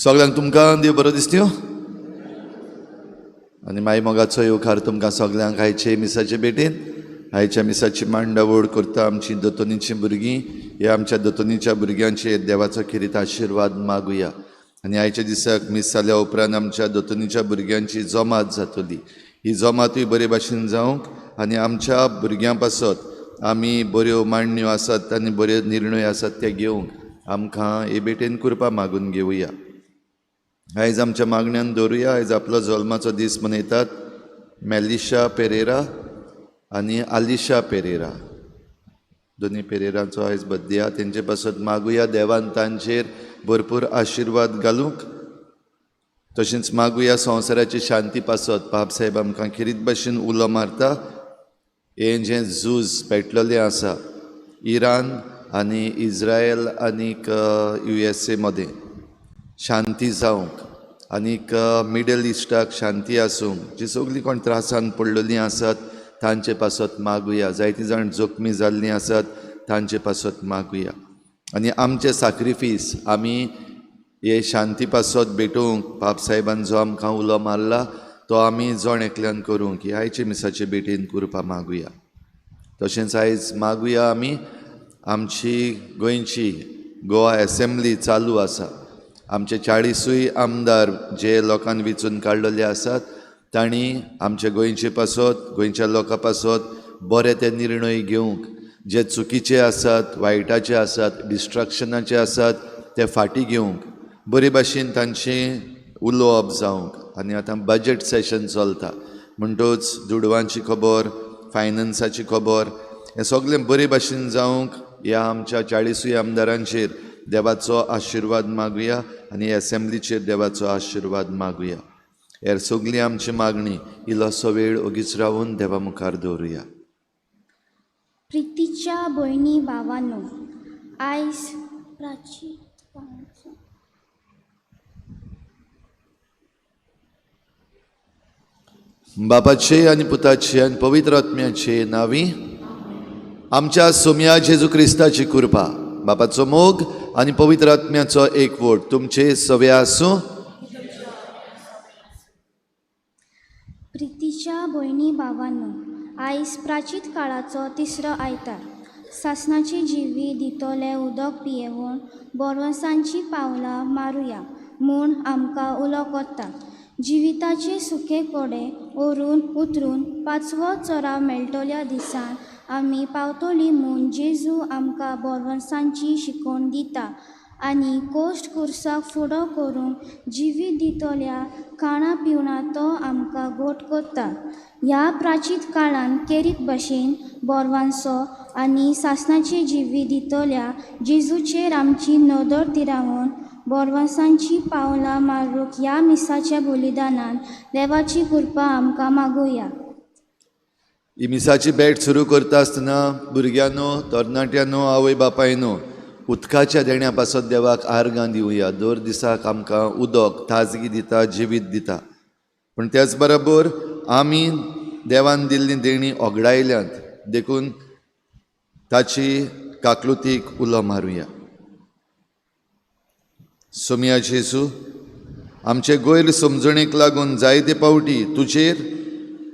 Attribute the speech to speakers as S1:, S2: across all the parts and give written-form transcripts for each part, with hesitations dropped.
S1: सगळ्यांक तुमकां देव बरो दिसत्यो आनी मागीर मोगाचो येवकार तुमकां सगळ्यांक आयचे मिसाचे भेटेन. आयच्या मिसाची मांडावळ करता आमची दोतोनीची भुरगीं. ह्या आमच्या दोतोनीच्या भुरग्यांचेर देवाचो खिरीत आशिर्वाद मागुया. आनी आयच्या दिसाक मीस जाल्या उपरांत आमच्या दोतोनीच्या भुरग्यांची जमात जातली. ही जमातूय बरे भाशेन जावंक आनी आमच्या भुरग्यां पासत आमी बऱ्यो मांडण्यो आसात आनी बऱ्यो निर्णय आसात ते घेवंक आमकां हे भेटेन कृपा मागून घेवया. आयज आमच्या मागण्यान दवरुया. आयज आपलो जल्माचो दीस मनयतात मेलिशा पेरेरा आनी आलिशा पेरेरा. दोनी पेरेरांचो आयज बर्थडे आहा. तेंचे पासत मागुया देवान तांचेर भरपूर आशिर्वाद घालूंक. तशेंच मागुया संवसाराची शांती पासत. बाब साहेब आमकां खिरीत भाशेन उलो मारता. हे जें झूज पेटलेलें आसा इरान आनी इज्रायल आनीक USA मदें शांती जावंक आनीक मिडल इस्टाक शांती आसूंक. जी सगळीं कोण त्रासान पडलेलीं आसात तांचे पासत मागुया. जायतीं जाण जखमी जाल्लीं आसात तांचे पासत मागुया. आनी आमचे सॅक्रिफीस आमी हे शांती पासत भेटोवंक बाब साहेबान जो आमकां उलो मारला तो आमी जण एकल्यान करूंक ही आयचे मिसाचे भेटेन कृपा मागुया. तशेंच आयज मागुया आमी आमची गोंयची गोवा एसेंब्ली चालू आसा. आमचे 40 आमदार जे लोकांन वेंचून काडलेले आसात तांणी आमचे गोंयचे पासत गोंयच्या लोकां पासत बरे ते निर्णय घेवंक. जे चुकीचे आसात वायटाचे आसात डिस्ट्रक्शनाचे आसात ते फाटीं घेवंक बरे भाशेन तांचें उलोवप जावंक. आनी आतां बजेट सेशन चलता म्हणटूच दुडवांची खबर फायनान्साची खबर हें सगळें बरे भाशेन जावंक ह्या आमच्या 40 आमदारांचेर देवाचो आशिर्वाद मागुया आनी एसेंब्लीचेर देवाचो आशिर्वाद मागुया. हेर सगळी आमची मागणी इल्लोसो वेळ ओगीच रावून देवा मुखार दवरुया.
S2: प्रितीच्या भयणी भावांनो, आयज
S1: बापाचे आनी पुताचे आनी पवित्र आत्म्याचे नांवी आमच्या सोम्या जेजू क्रिस्ताची कृपा बापाचो मोग आनी पवित्र आत्म्याचो एकवट तुमचे सवे आसूं.
S2: प्रितीच्या भयणी भावांनो, आयज प्राचीत काळाचो तिसरो आयतार. सासणाची जिवी दितोले उदक पियेवून बोरवंसांची पावलां मारुया म्हूण आमकां उलो करता. जिविताचे सुखे कोडे ओरून उतरून 5वो चोराव मेळटल्या दिसान आमी पावतोली म्हूण जेजू आमकां बोरवंसांची शिकोवन दिता आनी कोश्ट कुर्साक फुडो करूंक जिवीत दितोल्या खाणा पिवणा तो आमकां गोट करता. ह्या प्राचीत काळान केरीत भाशेन बोरवांचो आनी सासणाची जिवी दितोल्या जेजूचेर आमची नदर तिरावून बोरवंसांची पावलां मारूंक ह्या मिसाच्या बलिदानान देवाची कृपा आमकां मागुया.
S1: ही मिसाची भेट सुरू करता आसतना भुरग्यांनो तरणाट्यांनो आवय बापायनो उदकाच्या देण्या पासत देवाक आर्गां दिवया. दर दिसाक आमकां उदक ताजगी दिता जिवीत दिता. पूण त्याच बरोबर आमी देवान दिल्ली देणी ओगडायल्यांत देखून ताची काकलुतीक उलो मारुया. सोम्या जेजू आमचे गैर समजणेक लागून जायते पावटी तुजेर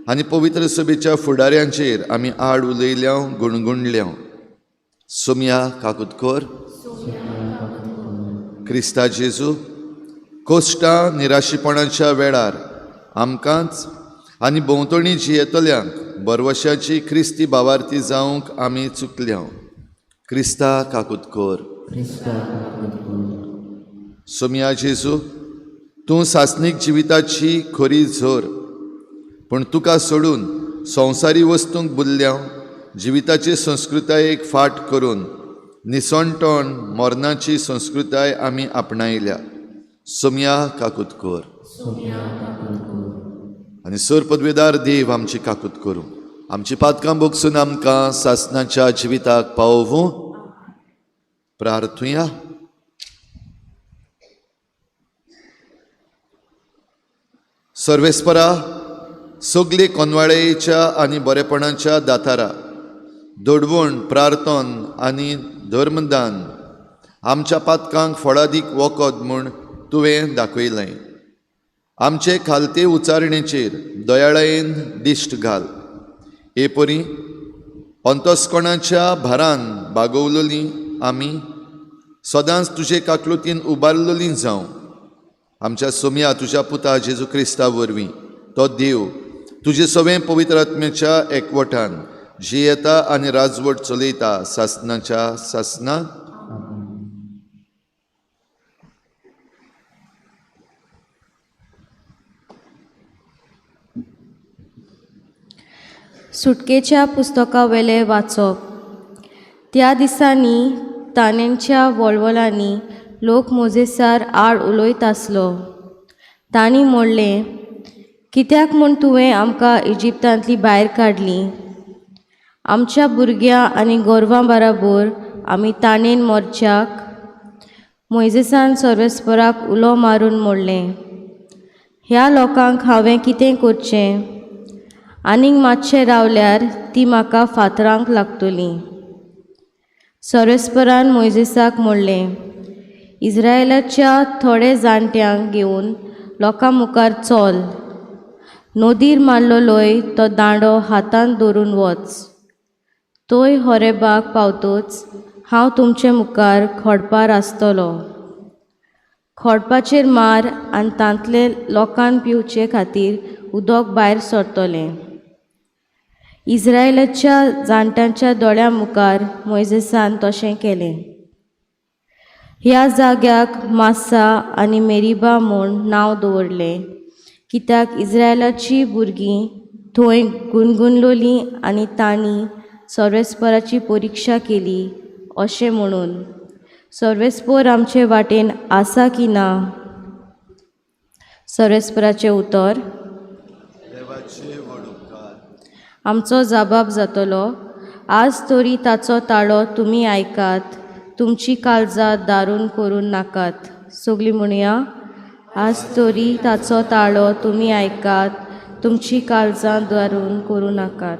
S1: आनी पवित्र सभेच्या फुडाऱ्यांचेर आमी आड उलयल्या गुणगुणल्या. सोम्या काकुतकोर क्रिस्ता जेजू कोश्टा निराशीपणाच्या वेळार आमकांच आनी भोंवतणी जियेतल्यांक बरवशाची क्रिस्ती भावार्थी जावंक आमी चुकल्या. क्रिस्ता काकुतकोर. सोम्या जेजू तूं सासणीक जिविताची खरी झर, पूण तुका सोडून संवसारी वस्तूंक बुल्ल्या जिविताची संस्कृतायेक फाट करून निसणटण मरणाची संस्कृताय आमी आपणायल्या. सोम्या काकुतकोर. आनी सर पदवेदार देव आमची काकूत करूं. आमची पातकां बोगसून आमकां सासणाच्या जिविताक पावोवूं. प्रार्थुया. सर्वेस्परा, सगळे कोनवाळेच्या आनी बरेपणाच्या दातारा, दडवण, प्रार्थन आनी धर्मदान आमच्या पातकांक फळादीक वखद म्हूण तुवें दाखयलें. आमचे खालते उचारणेचेर दयाळेन दिश्ट घाल. हे परी अंतस्कणाच्या भारान बागोवलोलीं आमी सदांच तुजे काकलुतीन उबारलोलीं जावं. आमच्या सोम्या तुज्या पुता जेजू क्रिस्ता वरवीं तो देव तुजे सगळें पवित्र आत्म्याच्या एकवटान जियेता आनी राजवट चलयता सासणाच्या सासणाक.
S3: सुटकेच्या पुस्तका वेले वाचप. त्या दिसांनी तानेंच्या वळवळांनी लोक मोजेसार आड उलयत आसलो. तांणी म्हणलें, कित्याक म्हूण तुवें आमकां इजिप्तांतली भायर काडलीं? आमच्या भुरग्यां आनी गोरवां बराबर आमी ताणेन मोरच्याक. मोइजेसान सर्वेस्पराक उलो मारून म्हणलें, ह्या लोकांक हांवें कितें करचें? आनीक मातशें रावल्यार ती म्हाका फातरांक लागतलीं. सर्वेस्परान मोइजेसाक म्हणलें, इस्रायेलाच्या थोडे जाणट्यांक घेवन लोकां मुखार चल. नदीर मारलोलोय तो दांडो हातांत दवरून वच. तोय होरेबाग पावतोच हांव तुमचे मुखार खोडपार आसतलो. खोडपाचेर मार आनी तांतले लोकांन पिवचे खातीर उदक भायर सरतलें. इस्रायेलाच्या जाणट्यांच्या दोळ्यां मुखार मोइजेसान तशें केलें. ह्या जाग्याक मासा आनी मेरिबा म्हूण नांव दवरलें, कित्याक इस्रायेलाची भुरगीं थंय गुणगुणलोलीं आनी तांणी सर्वेस्पराची परिक्षा केली अशें म्हणून. सर्वेस्पर आमचे वाटेन आसा की ना? सर्वेस्पराचें उतर, आमचो जबाब जातलो, आज तरी ताचो ताळो तुमी आयकात, तुमची काळजां दारून करून नाकात. सगळीं म्हणया, आज तरी ताचो ताळो तुमी आयकात, तुमची काळजां दारून करूं नाकात.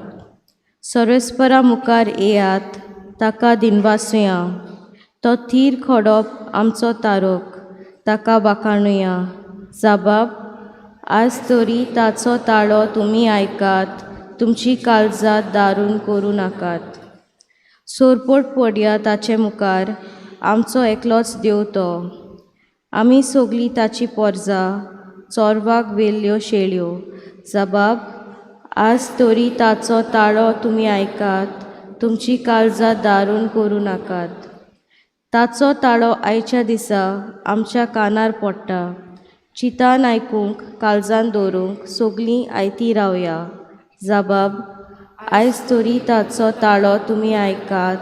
S3: सर्वेस्परा मुखार येयात, ताका दिनवासुया. तो थीर खोडप आमचो तारोक, ताका बाकाणुया. जबाब, आज तरी ताचो ताळो तुमी आयकात, तुमची काळजां दारून करूं नाकात. सोरपोट पडया ताचे मुखार, आमचो एकलोच देव तो. आमी सगळीं ताची पोरजां, चोरवाक वेल्ल्यो शेळयो. जबाब, आज तरी ताचो ताळो तुमी आयकात, तुमची काळजां दारून करूं नाकात. ताचो ताळो आयच्या दिसा आमच्या कानार पडटा. चितान आयकूंक, काळजान दवरूंक सगळीं आयती रावया. जबाब, आयज तरी ताचो ताळो तुमी आयकात,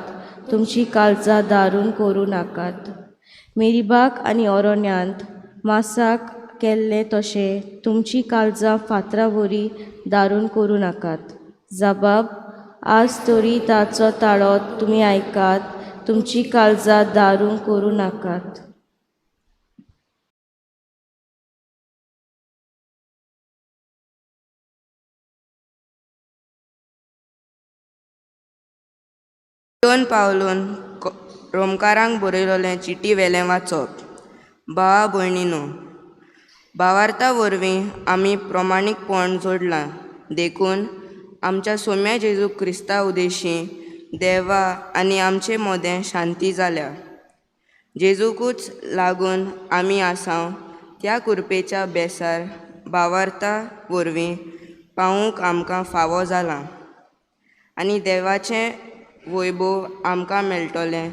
S3: तुमची काळजां दारून करूं नाकात. मेरिबाक आनी अरण्यांत मासाक केल्लें तशें तुमची काळजां फातरावरी दारून करूं नाकात. जबाब, आज तरी ताचो ताळो तुमी आयकात, तुमची काळजां दारून करूं नाकात.
S4: दोन पावलून रोमकारांक बरयलोलें चिटी वेलें वाचप. भावा भयणीनो, भावार्था वरवीं आमी प्रमाणीकपण जोडलां. देखून आमच्या सोम्या जेजू क्रिस्ता उदेशीं देवा आनी आमचे मोदें शांती जाल्या. जेजूकूच लागून आमी आसांव त्या कृपेच्या बेसार भावार्था वरवीं पावूंक आमकां फावो जालां. आनी देवाचें वैभव आमकां मेळटलें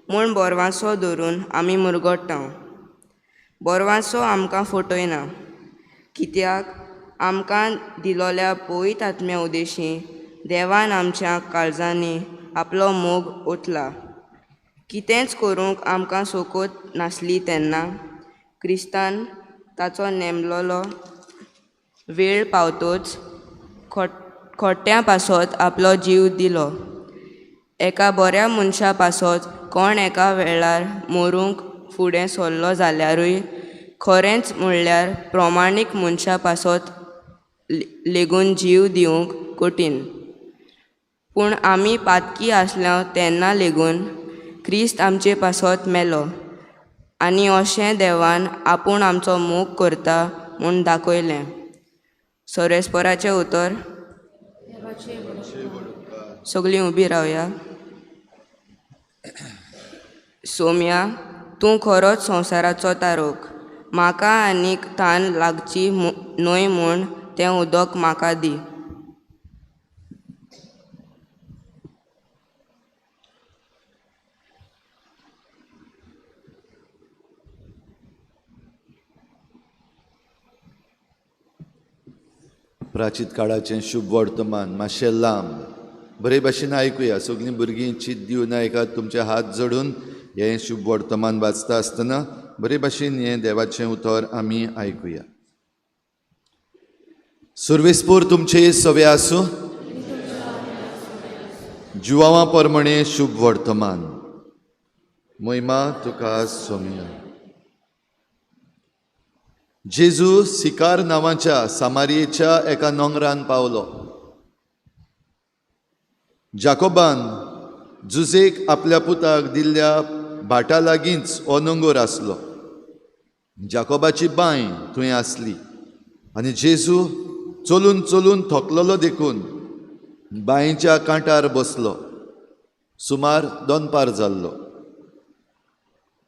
S4: म्हूण बोरवांसो धरून आमी मुरगोडटांव. बोरवांचो आमकां फटयना, कित्याक आमकां दिलोल्या पवित्र आत्म्या उदेशी देवान आमच्या काळजांनी आपलो मोग ओतला. कितेंच करूंक आमकां सोकोत नासली तेन्ना क्रिस्तान ताचो नेमलोलो वेळ पावतोच खोट्यां पासत आपलो जीव दिलो. एका बऱ्या मनशा पासत कोण एका वेळार मरूंक फुडें सरलो जाल्यारूय खरेंच म्हणल्यार प्रमाणीक मनशा पासत लेगून जीव दिवंक कठीण. पूण आमी पातकी आसल्या तेन्ना लेगून क्रिस्त आमचे पासत मेलो आनी अशें देवान आपूण आमचो मोग करता म्हूण दाखयलें. सोरेस्पराचें उतर. सगळीं उबी रावया. सोम्या, तूं खरोच संवसाराचो तारोक. म्हाका आनीक तान लागची न्हय म्हूण तें उदक म्हाका दी.
S1: प्राचीत काळाचें शुभ वर्तमान मातशें लांब बरे भाशेन आयकुया. सगळीं भुरगीं चित दिवन आयकात. तुमचे हात जोडून हें शुभ वर्तमान वाचता आसतना बरे भाशेन हें देवाचें उतर आमी आयकुया. सर्वेस्पोर तुमचे सवे आसूं. जुवांवा परमणे शुभ वर्तमान. महिमा तुका सोम्या. जेजू सिकार नांवाच्या सामारियेच्या एका नोंगरान पावलो. जाकोबान जुजेक आपल्या पुताक दिल्ल्या भाटा लागींच हो दोंगर आसलो. जाकोबाची बांय थंय आसली आनी जेजू चलून चलून थकलेलो देखून बांयच्या कांठार बसलो. सुमार दनपार जाल्लो.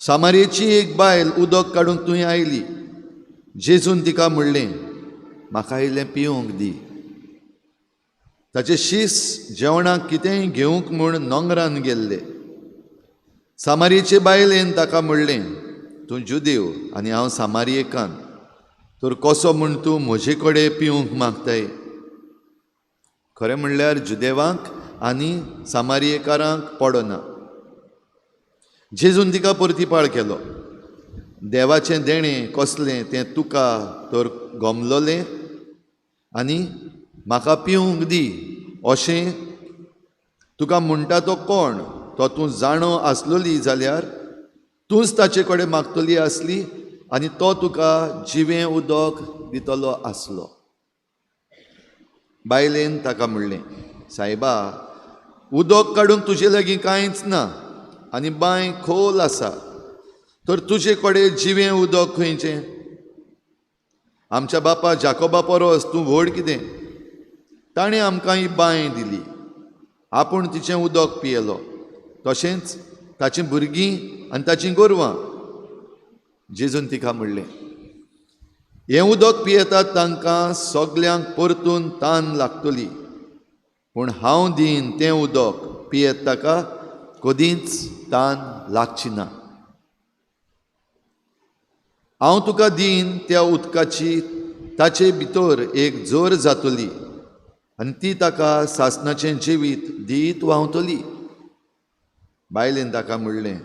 S1: सामारियेची एक बायल उदक काडूंक थंय आयली. जेजून तिका म्हणलें, म्हाका इल्लें पिवंक दी. ताचे शीस जेवणाक कितेंय घेवंक म्हूण नोंगरान गेल्ले. सामारियेचे बायलेन ताका म्हणलें, तूं जुदेव आनी हांव सामारियेकान, तर कसो म्हूण तूं म्हजे कडेन पिवंक मागताय. खरें म्हणल्यार जुदेवांक आनी सामारियेकारांक पडना. जेजून तिका परतीपाळ केलो. देवाचें देणें कसलें तें तुका तर गमलोलें आनी म्हाका पिवंक दी अशें तुका म्हणटा तो कोण तो तूं जाणो आसलोली जाल्यार तूंच ताचे कडेन मागतली आसली आनी तो तुका जिवें उदक दितलो आसलो. बायलेन ताका म्हणलें, सायबा, उदक काडूंक तुजे लागीं कांयच ना आनी बांय खोल आसा, तर तुजे कडेन जिवें उदक खंयचें? आमच्या बापा जाकोबा परस तूं व्हड कितें? ताणें आमकां ही बांय दिली. आपूण तिचें उदक पियेलो, तशेंच ताचीं भुरगीं आनी ताचीं गोरवां. जेजून तिका म्हणलें, हें उदक पियेतात तांकां सगल्यांक परतून तान लागतली, पूण हांव दीन तें उदक पियेत ताका कदींच तान लागची ना. हांव तुका दीन त्या उदकाची ताचे भितर एक जोर जातली आनी ती ताका सासणाचें जिवीत दीत व्हांवतली. बायलेन ताका म्हणलें,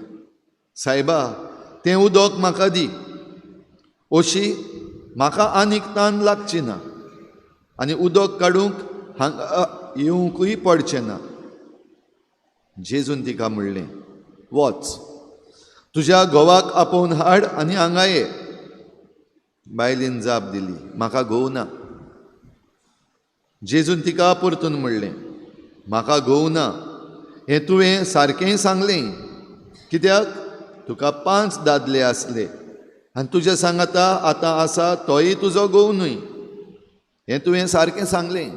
S1: सायबा, तें उदक म्हाका दी. अशी म्हाका आनीक तान लागची ना आनी उदक काडूंक हांगा येवंकूय पडचें ना. जेजून तिका म्हणलें, वच, तुज्या घोवाक आपोवन हाड आनी हांगा ये. बायलेन जाप दिली, म्हाका घोव ना. जेजून तिका परतून म्हणलें, म्हाका घोव ना हें तुवें सारकें सांगलें, कित्याक तुका 5 दादले आसले आनी तुज्या सांगाता आतां आसा तोय तुजो घोव न्हय. हें तुवें सारकें सांगलें.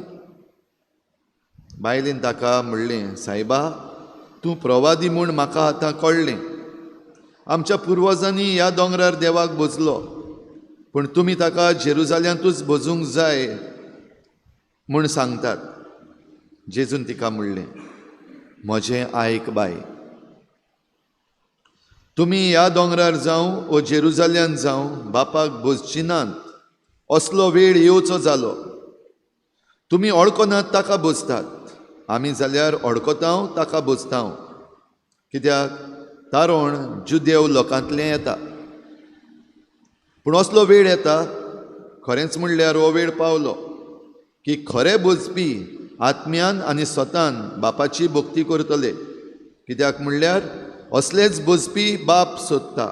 S1: बायलेन ताका म्हणलें, सायबा, तूं प्रवादी म्हूण म्हाका आतां कळ्ळें. आमच्या पुर्वजांनी ह्या दोंगरार देवाक भोजलो, पूण तुमी ताका जेरुजाल्यांतूच भोजूंक जाय म्हूण सांगतात. जेजून तिका म्हणलें, म्हजें आयक बाय, तुमी ह्या दोंगरार जावं ओ जेरुजाल्यान जावं बापाक बोजची नात, असलो वेळ येवचो जालो. तुमी ओळखनात ताका बोजतात, आमी जाल्यार ओळखतांव ताका बोजतांव. कित्याक तारोण जुदेव लोकांतलें येता. पूण असलो वेळ येता, खरेंच म्हणल्यार हो वेळ पावलो, की खरे बोजपी आत्म्यान आनी स्वतान बापाची भक्ती करतले. कित्याक म्हणल्यार असलेच बोजपी बाप सोदता.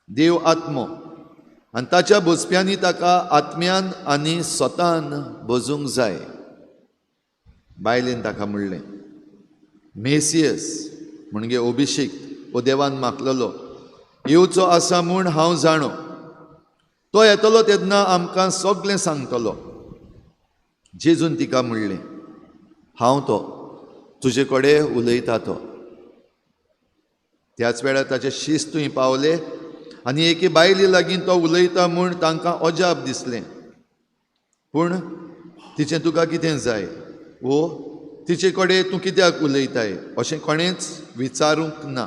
S1: देव आत्मो, आनी ताच्या बोजप्यांनी ताका आत्म्यान आनी स्वतान बोजूंक जाय. बायलेन ताका म्हणलें, मेसियस म्हणजे अभिषेक हो देवान मागलेलो येवचो आसा म्हूण हांव जाणो. तो येतलो तेन्ना आमकां सगळें सांगतलो. जेजून तिका म्हणलें, हांव तो, तुजे कडेन उलयता तो. त्याच वेळार ताचे शिस्तूय पावले आनी एके बायले लागीं तो उलयता म्हूण तांकां अजाप दिसलें. पूण तिचें तुका कितें जाय वो तिचे कडेन तूं कित्याक उलयताय अशें कोणेंच विचारूंक ना.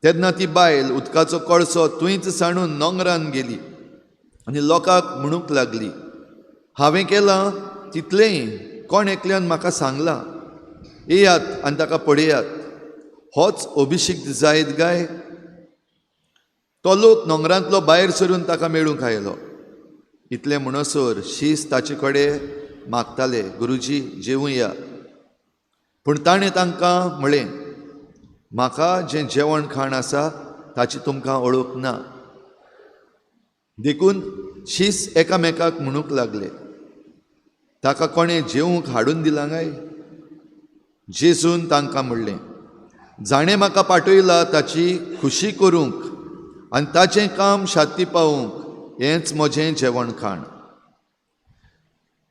S1: तेन्ना ती बायल उदकाचो कळसो थंयच सांडून दोंगरान गेली आनी लोकांक म्हणूंक लागली, हांवें केलां तितलेंय कोण एकल्यान म्हाका सांगलां. येयात आनी ताका पळयात, होच अभिषेक जायत गाय. तो लोक दोंगरांतलो भायर सरून ताका मेळूंक आयलो. इतलें म्हणसर शीस ताचे कडेन मागताले, गुरुजी जेवुया. पूण ताणें तांकां म्हळें, म्हाका जें जेवण खाण आसा ताची तुमकां वळख ना. देखून शीस एकामेकाक म्हणूंक लागले, ताका कोणें जेवूंक हाडून दिलां काय? जेजून तांकां म्हणलें, जाणें म्हाका पाठयला ताची खुशी करूंक आनी ताचें काम शाती पावूंक हेंच म्हजें जेवण खाण.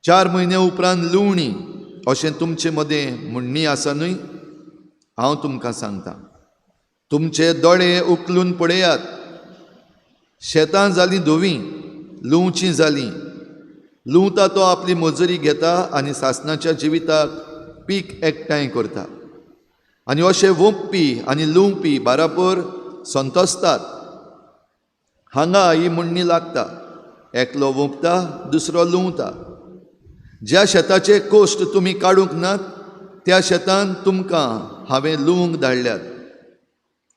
S1: 4 म्हयने उपरांत लुवणी अशें तुमचे मदें म्हणणी आसा न्हय. हांव तुमकां सांगतां, तुमचे दोळे उखलून पळयात. शेतां जालीं धोवीं, लुंवचीं जालीं. लुंवता तो आपली मजुरी घेता आनी सासणाच्या जिविताक पीक एकठांय करता. आनी अशे वोंपपी आनी लुंवपी बाराबर संतोसतात. हांगा ही म्हणणी लागता, एकलो वोंपता दुसरो लुंवता. ज्या शेताचे कोश्ट तुमी काडूंक नात त्या शेतान तुमकां हांवें लुवंक धाडल्यात.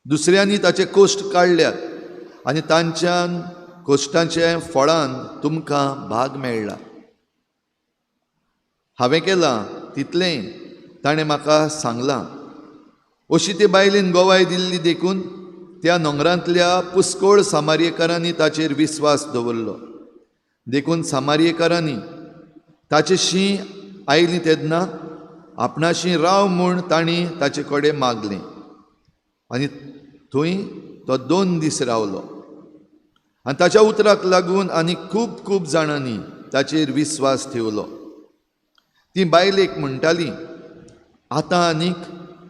S1: दुसऱ्यांनी ताचे कोश्ट काडल्यात आनी तांच्यान कोश्टांचे फळान तुमकां भाग मेळ्ळा. हांवें केलां तितलें ताणें म्हाका सांगलां. अशी ते बायलेन गोवाय दिल्ली देखून त्या दोंगरांतल्या पुस्कोळ सामारियेकारांनी ताचेर विस्वास दवरलो. देखून सामारियेकारांनी ताचे शीं आयलीं तेन्ना आपणाशीं राव म्हूण तांणी ताचे कडेन मागलें. आनी थंय तो 2 दीस रावलो. आनी ताच्या उतराक लागून आनी खूब जाणांनी ताचेर विस्वास ठेवलो. ती बायलेक म्हणटाली, आतां आनीक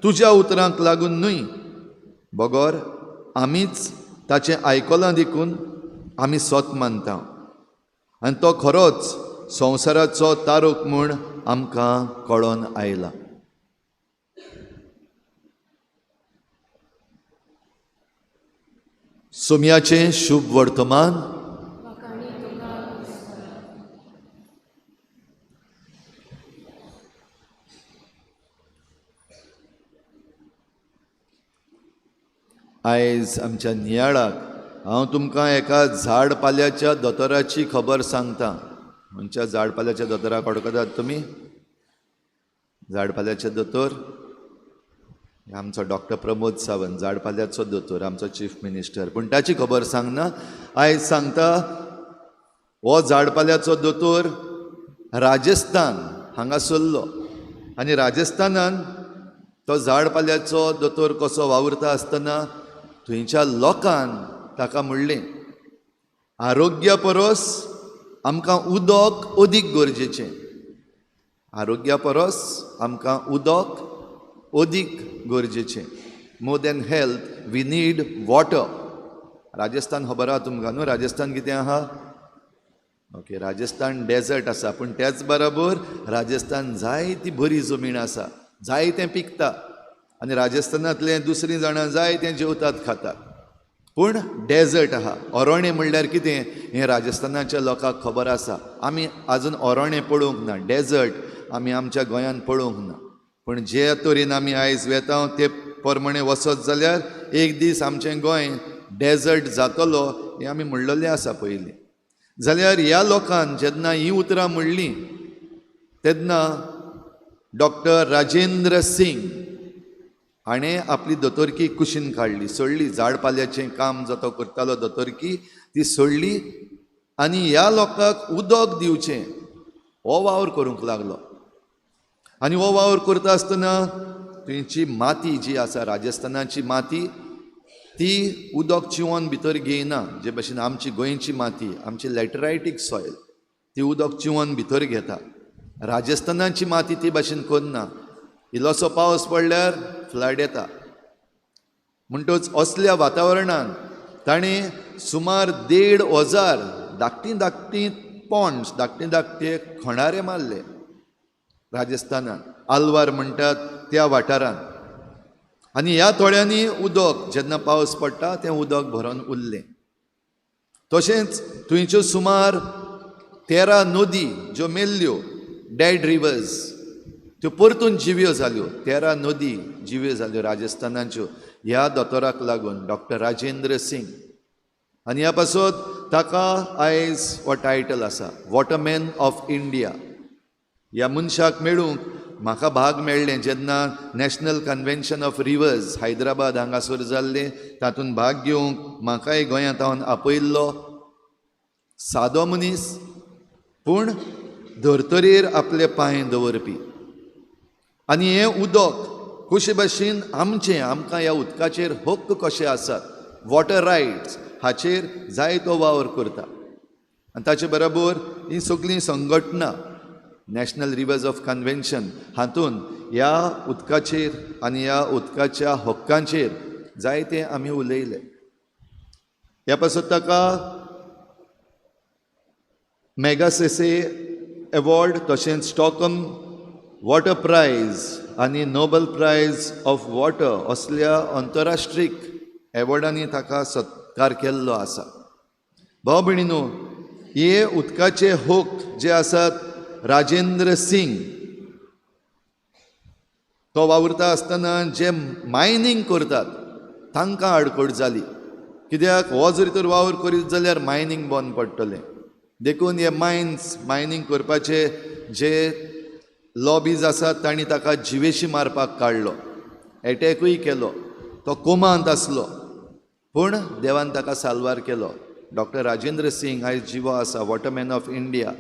S1: तुज्या उतरांक लागून न्हय, बगोर आमीच ताचें आयकलां देखून आमी सोत मानता. आनी तो खरोच संवसाराचो तारोक म्हूण आमकां कळोन आयला. सोमयाचें शुभ वर्तमान. आयज आमच्या नियाळाक हांव तुमकां एका झाड पाल्याच्या दोतोराची खबर सांगतां. खंयच्या झाड पाल्याच्या दोतोराक वळखतात तुमी? झाड पाल्याचे दोतोर आमचो डॉक्टर प्रमोद सावंत, झाड पाल्याचो दोतोर, आमचो चीफ मिनिस्टर. पूण ताची खबर सांगना. आयज सांगता, हो झाड पाल्याचो दोतोर राजस्थान हांगा सरलो आनी राजस्थानान तो झाड पाल्याचो दोतोर कसो वावुरता आसतना थंयच्या लोकांन ताका म्हणलें, आरोग्या परस आमकां उदक अदीक गरजेचें. आरोग्या परस आमकां उदक अदीक गरजेचें. More than health we need water. Rajasthan खबर आहा तुमकां न्हू? राजस्थान कितें आहा? ओके, राजस्थान डेजर्ट आसा, पूण त्याच बरोबर राजस्थान जायती बरी जमीन आसा, जायतें पिकता. आनी राजस्थानांतले दुसरीं जाणां जाय तें जेवतात खातात. पूण डेजर्ट आहा, ओरोणें म्हणल्यार कितें हें राजस्थानाच्या लोकांक खबर आसा. आमी आजून ओरोणें पळोवंक ना, डेजर्ट आमी आमच्या गोंयांत पळोवंक ना. पूण जे तरेन आमी आयज वेता ते प्रमाणे वचत जाल्यार एक दीस आमचें गोंय डेजर्ट जातलो हें आमी म्हणलेलें आसा पयलीं. जाल्यार ह्या लोकांन जेन्ना हीं उतरां म्हणलीं तेन्ना डॉक्टर राजेंद्र सिंग हाणें आपली दोतोरकी कुशीन काडली, सोडली. झाड पाल्याचें काम जो तो करतालो दोतोरकी ती सोडली आनी ह्या लोकांक उदक दिवचें हो वावर करूंक लागलो. आनी हो वावर करता आसतना थंयची माती जी आसा, राजस्थानाची माती, ती उदक चिंवन भितर घेयना. जे भशेन आमची गोंयची माती, आमची लॅटरायटीक सॉयल, ती उदक चिंवन भितर घेता. राजस्थानाची माती ती भाशेन करना. इल्लोसो पावस पडल्यार फ्लड येता. म्हणटच असल्या वातावरणांत ताणें सुमार 1,500 धाकटीं पॉन्ड्स, धाकटे खणारे मारले राजस्थानात. आल्वार म्हणटात त्या वाठारांत. आनी ह्या थोड्यांनी उदक जेन्ना पावस पडटा तें उदक भरोन उरलें. तशेंच थंयच्यो सुमार 13 नदी ज्यो मेल्ल्यो, डेड रिवर्स, त्यो परतून जिव्यो जाल्यो. 13 नदी जिव्यो जाल्यो राजस्थानाच्यो ह्या दोतोराक लागून, डॉक्टर राजेंद्र सिंग. आनी ह्या पासत ताका आयज हो टायटल आसा, वॉटरमॅन ऑफ इंडिया. ह्या मनशाक मेळूंक म्हाका भाग मेळ्ळें जेन्ना national convention of reverse Hyderabad हांगासर जाल्लें. तातूंत भाग घेवंक म्हाकाय गोंयांत हांवें आपयल्लो. सादो मनीस पूण धर्तरेर आपले पांय दवरपी. आनी हें उदक कशे भाशेन आमकां ह्या उदकाचेर हक्क कशे आसात, वॉटर रायट्स हाचेर जायतो वावर करता. आनी ताचे बरोबर ही सगळीं संघटना नॅशनल रिवर्स ऑफ कन्वेन्शन हातूंत ह्या उदकाचेर आनी ह्या उदकाच्या हक्कांचेर जायते आमी उलयले. ह्या पासत ताका मॅगासेसे एवॉर्ड, तशेंच स्टॉकहम वॉटर प्रायज आनी नोबल प्रायज ऑफ वॉटर असल्या आंतरराष्ट्रीय एवॉर्डांनी ताका सत्कार केल्लो आसा. भाव भयणीनो, हे उदकाचे हक जे आसात, राजेंद्र सिंग तो वावुरता आसतना जे मायनींग करतात तांकां आडखड जाली. कित्याक हो जरी तर वावर करीत जाल्यार मायनींग बंद पडटलें. देखून हे मायनींग करपाचे जे लॉबीज आसात तांणी ताका जिवेशी मारपाक काडलो, एटॅकूय केलो. तो कोमांत आसलो पूण देवान ताका साल्वार केलो. डॉक्टर राजेंद्र सिंग आयज जिवो आसा, वॉटरमॅन ऑफ इंडिया.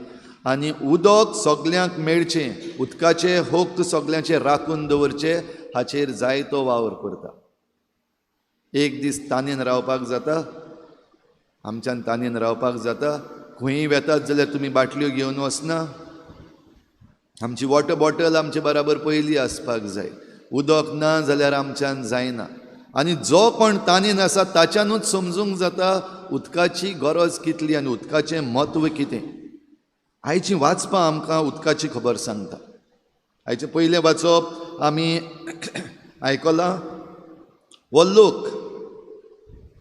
S1: आनी उदक सगल्यांक मेळचें, उदकाचे हक्क सगल्यांचे राखून दवरचे हाचेर जायतो वावर करता. एक दीस तानेन रावपाक जाता, आमच्यान तानेन रावपाक जाता. खंयी वेतात जाल्यार तुमी बाटल्यो घेवन वचना. आमची वॉटर बॉटल आमचे बराबर पयली आसपाक जाय. उदक ना जाल्यार आमच्यान जायना. आनी जो कोण तानेन आसा ताच्यानूच समजूंक जाता उदकाची गरज कितली आनी उदकाचें म्हत्व कितें. आयची वाचपां आमकां उदकाची खबर सांगता. आयचें पयलें वाचप आमी आयकलां, हो लोक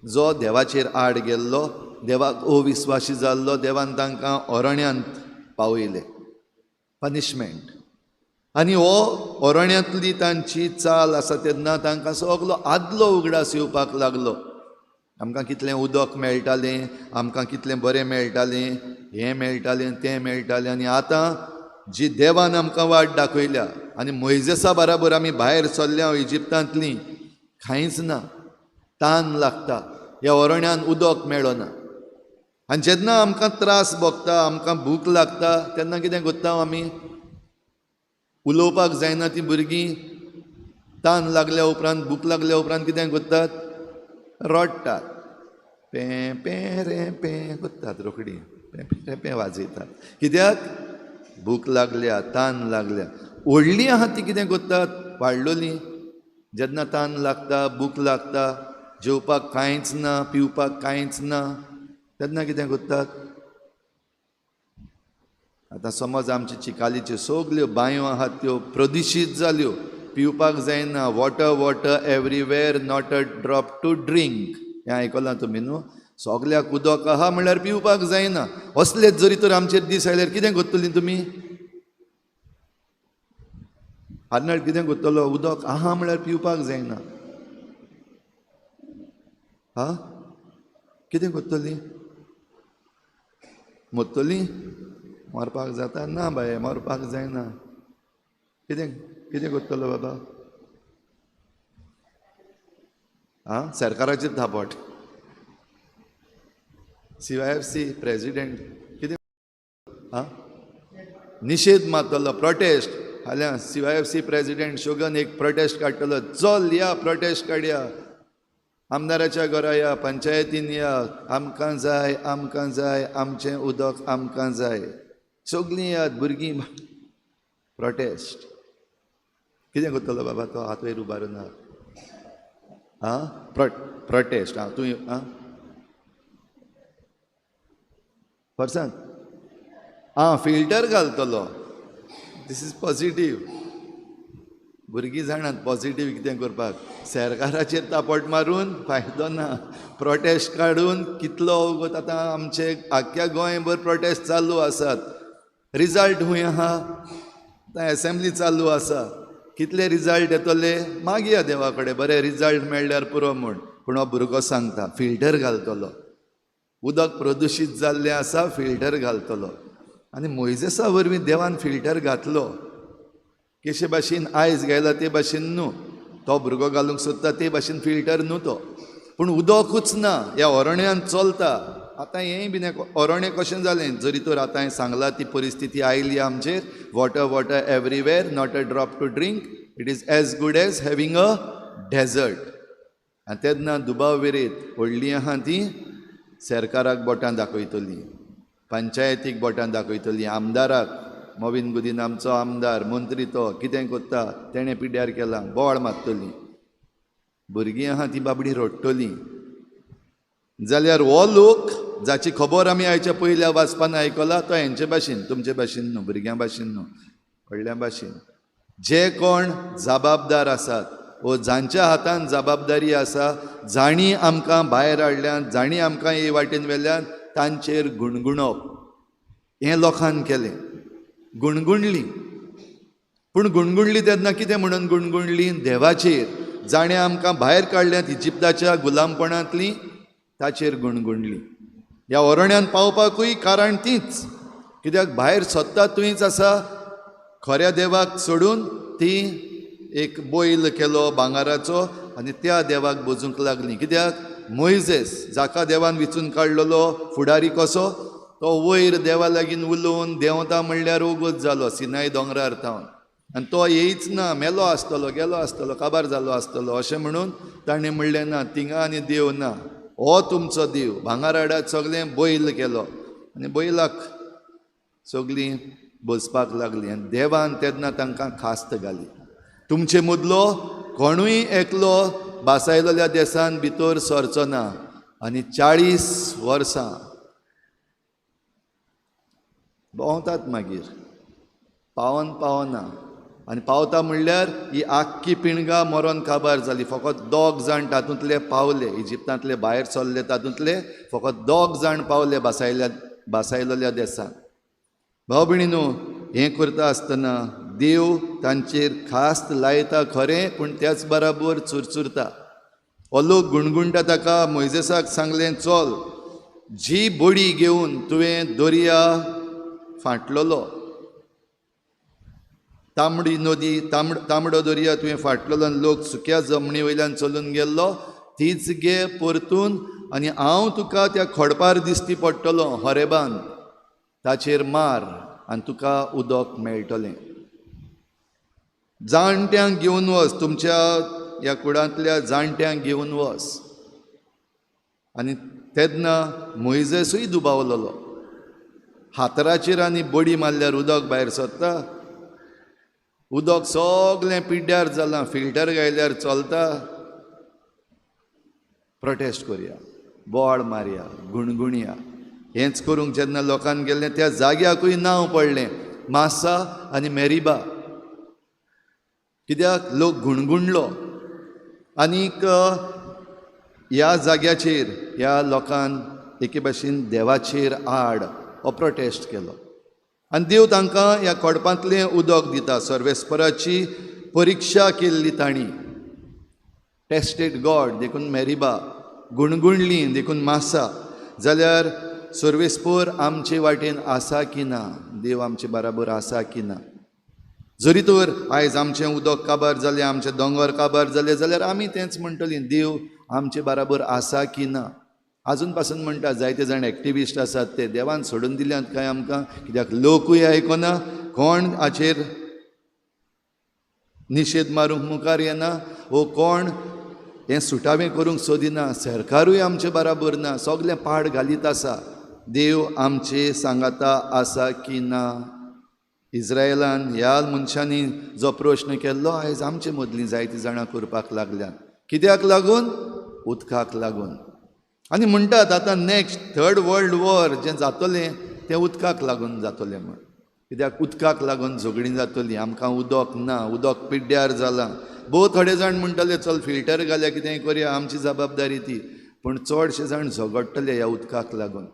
S1: जो देवाचेर आड गेल्लो, देवाक अविस्वासी जाल्लो, देवान तांकां ओरोण्यांत पावयले, पनिशमेंट. आनी हो ओरोण्यांतली तांची चाल आसा तेन्ना तांकां सगलो आदलो उगडास येवपाक लागलो. आमकां कितलें उदक मेळटालें, आमकां कितलें बरें मेळटालें, हें मेळटालें, तें मेळटालें. आनी आतां जी देवान आमकां वाट दाखयल्या आनी मोइजेसा बराबर आमी भायर सरल्या इजिप्तांतलीं, कांयच ना. तान लागता, ह्या ओरोण्यांत उदक मेळना. आनी जेन्ना आमकां त्रास भोगता, आमकां भूक लागता, तेन्ना कितें करता आमी? उलोवपाक जायना तीं भुरगीं तान लागल्या उपरांत, भूक लागल्या उपरांत कितें करतात? रडटात. पें पें रे पें करतात, रोखडी पें पें पें वाजयतात. कित्याक? भूक लागल्या, तान लागल्या. व्हडलीं आहात तीं कितें करतात? वाडलोलीं जेन्ना तान लागता, भूक लागता, जेवपाक कांयच ना, पिवपाक कांयच ना, तेन्ना कितें करतात? आतां समज आमचे चिकालीच्यो सगल्यो बांयो आहात त्यो प्रदुशीत जाल्यो पिवपाक जायना. Water water everywhere not a drop to drink. हें आयकलां तुमी न्हू. सगल्याक उदक आहा म्हणल्यार पिवपाक जायना. असलेच जरी तर आमचेर दीस आयल्यार कितें करतली तुमी? आदनाळ कितें करतलो? उदक आहा म्हणल्यार पिवपाक जायना. हा कितें करतली? मरतली? मरपाक जाता? ना बाये, मरपाक जायना. कितें कितें करतलो बाबा? सरकाराचेर थापट. CYFC प्रेसिडेंट कितें निशेध मारतलो, प्रोटेस्ट. फाल्यां CYFC प्रेसिडेंट शोगन एक प्रोटेस्ट काडटलो. चल या प्रोटेस्ट काडया, आमदाराच्या घरा या, पंचायतीन या, आमकां जाय, आमकां जाय, आमचें उदक आमकां जाय. सगलीं यात, भुरगीं. प्रोटेस्ट कितें करतलो बाबा तो? हात वयर उबारून प्रोटेस्ट. तूं पर्सन फिल्टर घालतलो. This is positive. भुरगीं जाणात पॉझिटीव कितें करपाक. सरकाराचेर तापट मारून फायदो ना. प्रोटेस्ट काडून कितलो वगत आतां आमचे आख्ख्या गोंयभर प्रोटेस्ट चालू आसात. रिजल्ट हूंय आहा. आतां एसेंब्ली चालू आसा. कितले रिजल्ट येतले मागया देवा कडेन. बरे रिजल्ट मेळ्ळ्यार पुरो म्हूण. पूण हो भुरगो सांगता फिल्टर घालतलो. उदक प्रदुशीत जाल्लें आसा, फिल्टर घालतलो. आनी मोइजेसा वरवीं देवान फिल्टर घातलो. केशे भाशेन आयज घायला ते भाशेन न्हू. तो भुरगो घालूंक सोदता ते भाशेन फिल्टर न्हू तो. पूण उदकूच ना. ह्या ओरोण्यान चलता. आतां हेंय बीन ओरोणें कशें जालें? जरी तर आतां हांवें सांगलां ती परिस्थिती आयली आमचेर. Water water everywhere not a drop to drink. It is as good as having a desert. आनी तेन्ना दुबाव वेरेत व्हडलीं आहा ती सरकाराक बोटां दाखयतली, पंचायतीक बोटां दाखयतली, आमदाराक. मोविन गुदीन आमचो आमदार, मंत्री तो कितें करता तेणें पिड्ड्यार केलां, बोवाळ मारतली. भुरगीं आहा ती बाबडी रडटलीं. जाल्यार हो लोक जाची खबर आमी आयच्या पयल्या वाचपान आयकला तो हेंचे भाशेन, तुमचे भाशेन न्हू, भुरग्यां भाशेन न्हू, व्हडल्या भाशेन. जे कोण जबाबदार आसात वो जांच्या हातान जबाबदारी आसा, जाणी आमकां भायर हाडल्यान, जाणी आमकां हे वाटेन व्हेल्यान, तांचेर गुणगुणप हें लोकांन केलें. गुणगुणली. पूण गुणगुणली तेन्ना कितें म्हणून गुणगुणली? देवाचेर. जाणें आमकां भायर काडल्यात इजिप्ताच्या गुलामपणांतलीं, ताचेर गुणगुणली. ह्या ओरोण्यान पावपाकूय कारण तीच. कित्याक भायर सोदता थंयच आसा. खऱ्या देवाक सोडून ती एक बैल केलो भांगाराचो आनी त्या देवाक बोजूंक लागलीं. कित्याक मोइजेस जाका देवान विचून काडलेलो फुडारी कसो, तो वयर देवा लागीं उलोवन देंवता म्हणल्यार ओगोच जालो सिनाय दोंगरार थावन. आनी तो येयच ना, मेलो आसतलो, गेलो आसतलो, काबार जालो आसतलो. अशें म्हणून ताणें म्हणलें ना, थिंगा आनी देव ना, हो तुमचो देव. भांगार हाडात सगळें बैल केलो आनी बैलाक सगळीं बसपाक लागलीं. आनी देवान तेन्ना तांकां खास्त घाली. तुमचे मदलो कोणूय एकलो बासायलेल्या देसान भितर सरचो ना. आनी 40 वर्सां भोंवतात मागीर, पावना. आनी पावता म्हणल्यार ही आख्खी पिणगा मरोन काबार जाली. फकत 2 जाण तातूंतले पावले. इजिप्तांतले भायर सरले तातूंतले फकत 2 जाण पावले बासायलेल्या देसान. भाव भयणीनो, हें करता आसतना देव तांचेर खास्त लायता खरें, पूण त्याच बराबर चुरचुरता. हो लोक गुणगुणटा ताका. मोइजेसाक सांगलें, चल जी बडी घेवन तुवें दर्या फाटलोलो, तांबडी नदी, तांबडो दर्या तुवें फाटलोलो आनी लोक सुक्या जमनी वयल्यान चलून गेल्लो, तीच घे परतून आनी हांव तुका त्या खोडपार दिसती पडटलो हरेबान, ताचेर मार आनी तुका उदक मेळटलें. जाणट्यांक घेवन वच, तुमच्या ह्या कुळांतल्या जाणट्यांक घेवन वच. आनी तेन्ना मोइजेसूय दुबावलेलो. हातराचेर आनी बडी मारल्यार उदक भायर सरता. उदक सगळें पिड्ड्यार जालां. फिल्टर घायल्यार चलता. प्रोटेस्ट करया, बोवाळ मारया, गुणगुणया. हेंच करूंक जेन्ना लोकांन गेल्लें त्या जाग्याकूय नांव पडलें, मासा आनी मेरिबा. कित्याक लोक गुणगुणलो आनीक ह्या जाग्याचेर ह्या लोकान एके भाशेन देवाचेर आड हो प्रोटेस्ट केलो आनी देव तांकां ह्या कोडपांतलें उदक दिता. सर्वेस्पराची परिक्षा केल्ली तांणी, टेस्टेड गॉड देखून मेरिबा, गुणगुणली देखून मासा. जाल्यार सर्वेस्पर आमचे वाटेन आसा की ना, देव आमचे बराबर आसा की ना. जरी तर आयज आमचें उदक काबार जालें, आमचे दोंगर काबार जाले, जाल्यार आमी तेंच म्हणटलीं देव आमचे बराबर आसा की ना. आजून पासून म्हणटा जायते जाण एक्टिविस्ट आसात ते देवान सोडून दिल्यात काय आमकां, कित्याक लोकूय आयकना, कोण हाचेर निशेध मारूंक मुखार येना, वो कोण हें सुटावें करूंक सोदिना, सरकारूय आमचे बराबर ना, सगलें पाड घालीत आसा. देव आमचे सांगाता आसा की ना. इस्रायेलान ह्या मनशांनी जो प्रश्न केल्लो आयज आमचे मदलीं जायतीं जाणां करपाक लागल्यात. कित्याक लागून? उदकाक लागून. आनी म्हणटात आतां नेक्स्ट 3rd वर्ल्ड वॉर जें जातलें तें उदकाक लागून जातलें म्हण. कित्याक उदकाक लागून झगडीं जातलीं, आमकां उदक ना, उदक पिड्ड्यार जालां. थोडे जाण म्हणटले चल फिल्टर घालया, कितेंय करया, आमची जबाबदारी ती. पूण चडशे जाण झगडटले ह्या उदकाक लागून.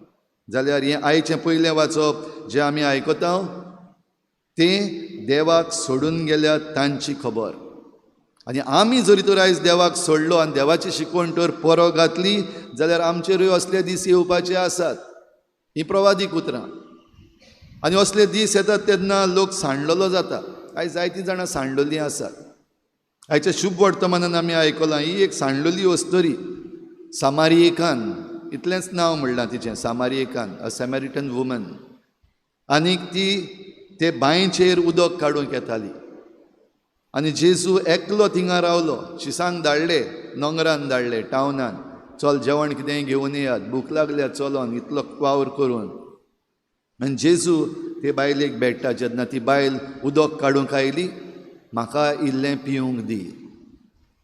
S1: जाल्यार हें आयचें पयलें वाचप जें आमी आयकता तें देवाक सोडून गेल्यात तांची खबर. आनी आमी जरी तर आयज देवाक सोडलो आनी देवाची शिकवण तर परो घातली जाल्यार आमचेरूय असले दीस येवपाचे आसात. ही प्रवादीक उतरां. आनी असले दीस येतात तेन्ना लोक सांडलेलो जाता. आयज जायतीं जाणां सांडलोलीं आसात. आयच्या शुभ वर्तमानान आमी आयकलां ही एक सांडलोली वस्तोरी. सामारियेकान, इतलेंच नांव म्हणलां तिचें, सामारियेकान, अ सॅमेरिटन वुमन. आनीक ती ते बांयचेर उदक काडूंक येताली आनी जेजू एकलो थिंगा रावलो. शिसांक धाडले, नोंगरान धाडले, टावनान, चल जेवण कितेंय घेवन येयात, भूक लागल्या चलोन, इतलो वावर करून. आनी जेजू ते बायलेक भेटता. जेन्ना ती बायल उदक काडूंक आयली, म्हाका इल्लें पिवंक दी.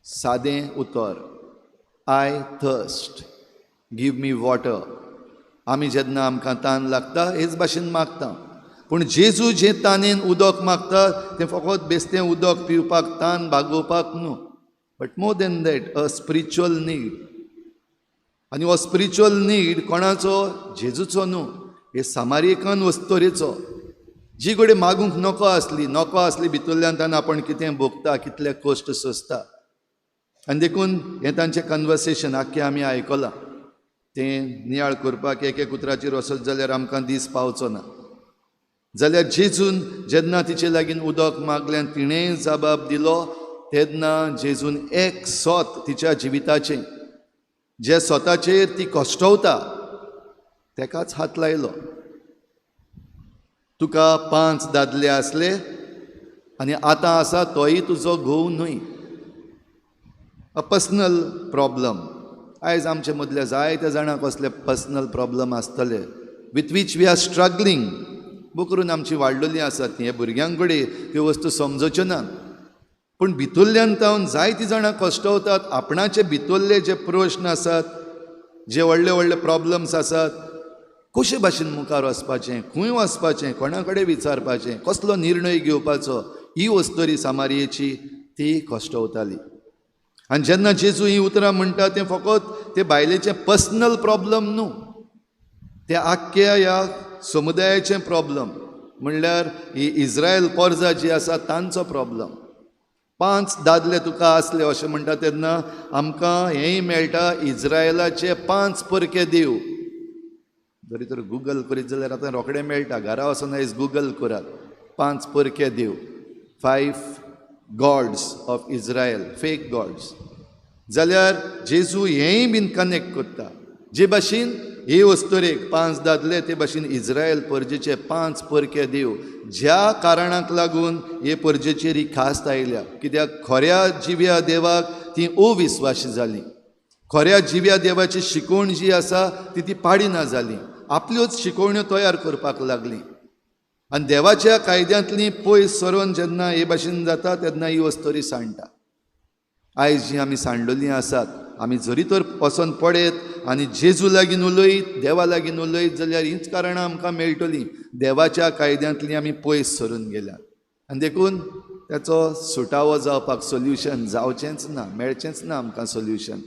S1: सादें उतर, I thirst, give me water. आमी जेन्ना आमकां तान लागता हेच भाशेन मागता. पूण जेजू जें तानेन उदक मागता तें फकत बेश्टें उदक पिवपाक, तान भागोवपाक न्हू, but more than that a spiritual need. आनी हो स्पिरिच्युअल नीड कोणाचो? जेजूचो न्हू, हे सामारियेकान वस्तोरेचो. जी घडये मागूंक नको आसली भितरल्यान तान आपण कितें भोगता, कितले कश्ट सोंसता. आनी देखून हें तांचें कन्वर्सेशन आख्खें आमी आयकलां. तें नियाळ करपाक एक उतराचेर वचत जाल्यार आमकां दीस पावचो ना. जाल्यार जेजून जेन्ना तिचे लागीं उदक मागलें, तिणेंय जबाब दिलो. तेन्ना जेजून एक सोत तिच्या जिविताचें, जे स्वताचेर ती कश्टवता, तेकाच हात लायलो. तुका 5 दादले आसले आनी आतां आसा तोय तुजो घोव न्हय. A personal problem. आयज आमचे मदले जायते जाणांक असले पर्सनल प्रॉब्लम आसतले with which we are struggling. करून आमची वाडलेलीं आसात. हे भुरग्यांक कडेन त्यो वस्तू समजच्यो नात. पूण भितरल्यान तावन जायतीं जाणां कश्टवतात. आपणाचे भितरले जे प्रश्न आसात, जे व्हडले व्हडले प्रॉब्लम्स आसात, कशे भाशेन मुखार वचपाचें, खंय वचपाचें, कोणा कडेन विचारपाचें, कसलो निर्णय घेवपाचो, ही वस्तोरी सामारियेची ती कश्टवताली. आनी जेन्ना जेजू ही उतरां म्हणटा तें फकत ते बायलेचें पर्सनल प्रॉब्लम न्हू, ते आख्ख्या ह्या समुदायाचें प्रॉब्लम. म्हणल्यार ही इस्रायल पोरजा जी आसा तांचो प्रॉब्लम. 5 दादले तुका आसले अशें म्हणटा तेन्ना आमकां हेंय मेळटा, इस्रायलाचे 5 परके देव. जरी तर गुगल करीत जाल्यार आतां रोखडें मेळटा. घरा वचून आयज गुगल करात, 5 परके देव, 5 gods of Israel, fake gods. जाल्यार जेजू हेंय बीन कनेक्ट करता. जे भाशेन हे वस्तोरेक 5 दादले, ते भाशेन इस्रायल परजेचे 5 परके देव. ज्या कारणाक लागून हे परजेचेर ही खास्त आयल्या, कित्याक खऱ्या जिव्या देवाक ती अविस्वाशी जाली. खऱ्या जिव्या देवाची शिकवण जी आसा ती पाडिना जाली. आपल्योच शिकवण्यो तयार करपाक लागली. आनी देवाच्या कायद्यांतली पयस सरोन जेन्ना हे भाशेन जाता तेन्ना ही वस्तोरी सांडटा. आयज जी आमी सांडलेलीं आसात, आमी जरी तर पसंत पडयत आनी जेजू लागीं उलयत, देवा लागीं उलयत, जाल्यार हीच कारणां आमकां मेळटलीं. देवाच्या कायद्यांतलीं आमी पयस सरून गेल्यात. आनी देखून त्याचो सुटावो जावपाक सोल्युशन जावचेंच ना, मेळचेंच ना आमकां सोल्युशन.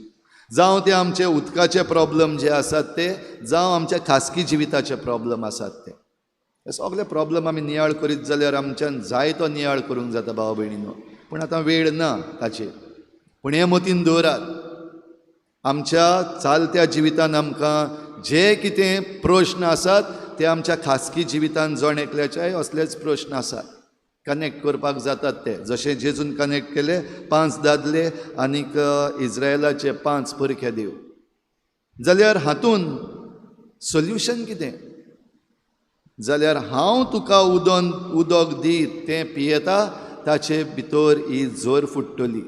S1: जावं ते आमचे उदकाचे प्रॉब्लम जे आसात ते, जावं आमच्या खासगी जिविताचे प्रॉब्लम आसात ते. हे सगळे प्रॉब्लम आमी नियाळ करीत जाल्यार आमच्यान जाय तो नियाळ करूंक जाता भाव भयणीनो. पूण आतां वेळ ना ताचेर. पूण हे मतीन दवरात, आमच्या चालत्या जिवितान आमकां जे कितें प्रश्न आसात ते आमच्या खासगी जिवितान जण एकल्याच्याय असलेच प्रश्न आसात. कनेक्ट करपाक जातात ते, जशें जेजून कनेक्ट केले 5 दादले आनीक इज्रायलाचे 5 परखे देव. जाल्यार हातून सोल्युशन कितें? जाल्यार हांव तुका उदक दीत तें पियेता, ताचे भितर ही जोर फुट्टली.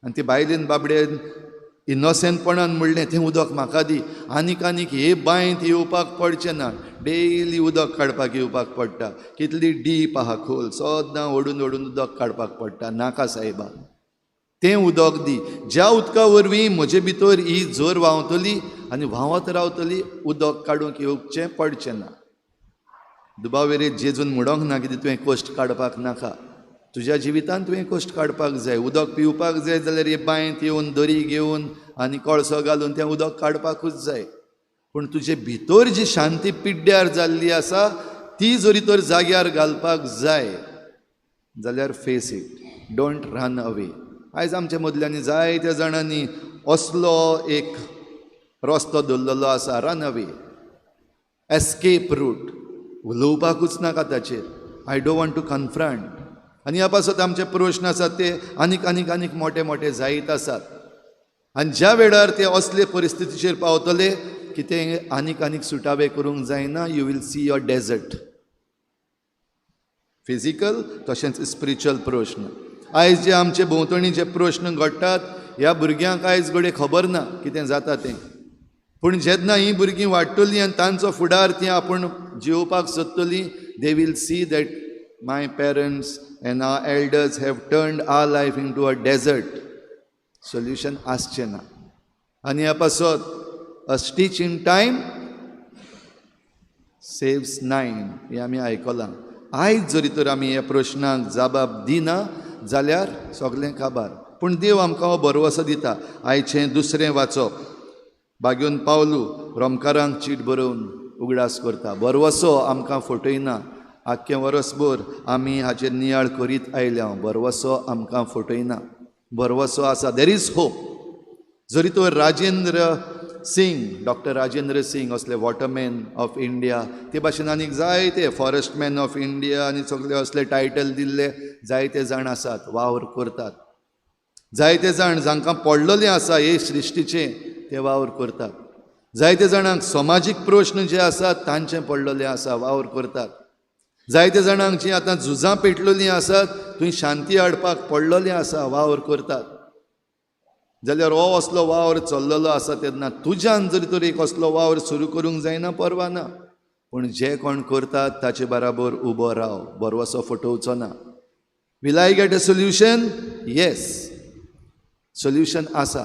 S1: आनी ती बायलेन बाबडेन इनोसेंटपणान म्हणलें तें उदक म्हाका दी. आनीक हे बांयत येवपाक पडचें ना, डेली उदक काडपाक येवपाक पडटा. कितली डीप आहा खोल, सदां ओडून उदक काडपाक पडटा. नाका सायबा, तें उदक दी, ज्या उदका वरवीं म्हजे भितर ही जोर व्हांवतली आनी व्हांवत रावतली, उदक काडूंक येवचें पडचें ना. दुबावेरेत जेजून म्हणोंक ना कितें तुवें कश्ट काडपाक नाका. तुज्या जिवितांत तुवें कश्ट काडपाक जाय. उदक पिवपाक जाय जाल्यार हे बांयत येवन दोरी घेवन आनी कळसो घालून तें उदक काडपाकूच जाय. पूण तुजे भितर जी शांती पिड्ड्यार जाल्ली आसा ती जरी तर जाग्यार घालपाक जाय जाल्यार face it, don't run away. आयज आमच्या मदल्यांनी जायत्या जाणांनी असलो एक रस्तो धरलेलो आसा, रन अवे, एस्केप रूट. उलोवपाकूच नाका ताचेर. I don't want to confront. आनी ह्या पासत आमचे प्रश्न आसात ते आनीक मोठे मोठे जायत आसात. आनी ज्या वेळार ते असले परिस्थितीचेर पावतले की ते आनीक सुटावे करूंक जायना, you will see your desert. Physical तशेंच स्पिरिच्युअल प्रश्न. आयज जे आमचे भोंवतणी जे प्रश्न घडटात, ह्या भुरग्यांक आयज घडये खबर ना कितें जाता तें. पूण जेन्ना ही भुरगीं वाडटलीं आनी तांचो फुडार ती आपूण जिवपाक सोदतलीं, they will see that my parents and our elders have turned our life into a desert. Solution आसचें ना. आनी ह्या पासत a stitch in time saves 9 हें आमी आयकलां. आयज जरी तर आमी ह्या प्रश्नाक जबाब दिना जाल्यार सगळें काबार. पूण देव आमकां हो भरवसो दिता. आयचें दुसरें वाचप, बागेवन पावलू रोमकारांक चीट बरोवन उगडास करता. बरवसो आमकां फटयना. आख्खें वरसभर आमी हाचेर नियाळ करीत आयल्या, बरवसो आमकां फटयना. बरवसो आसा, देर इज होप. जरी तो राजेंद्र सिंग, डॉक्टर राजेंद्र सिंग असले वॉटरमॅन ऑफ इंडिया, ते भाशेन आनीक जायते फॉरेस्टमॅन ऑफ इंडिया आनी सगळे असले टायटल दिल्ले जायते जाण आसात, वावर करतात. जायते जाण जांकां पडलेलें आसा हे सृश्टीचें ते वावर करतात. जायते जाणांक समाजीक प्रश्न जे आसात तांचें पडलेलें आसा, वावर करतात. जायते जाणांक जीं आतां झुजां पेटलेलीं आसात, थंय शांती हाडपाक पडलेलें आसा, वावर करतात. जाल्यार हो असलो वावर चल्लेलो आसा तेन्ना तुज्यान जरी तर एक असलो वावर सुरू करूंक जायना, परवा ना. पूण जे कोण करतात ताचे बराबर उबो राव, बरवसो फटोवचो ना. Will I get a solution? Yes, solution आसा.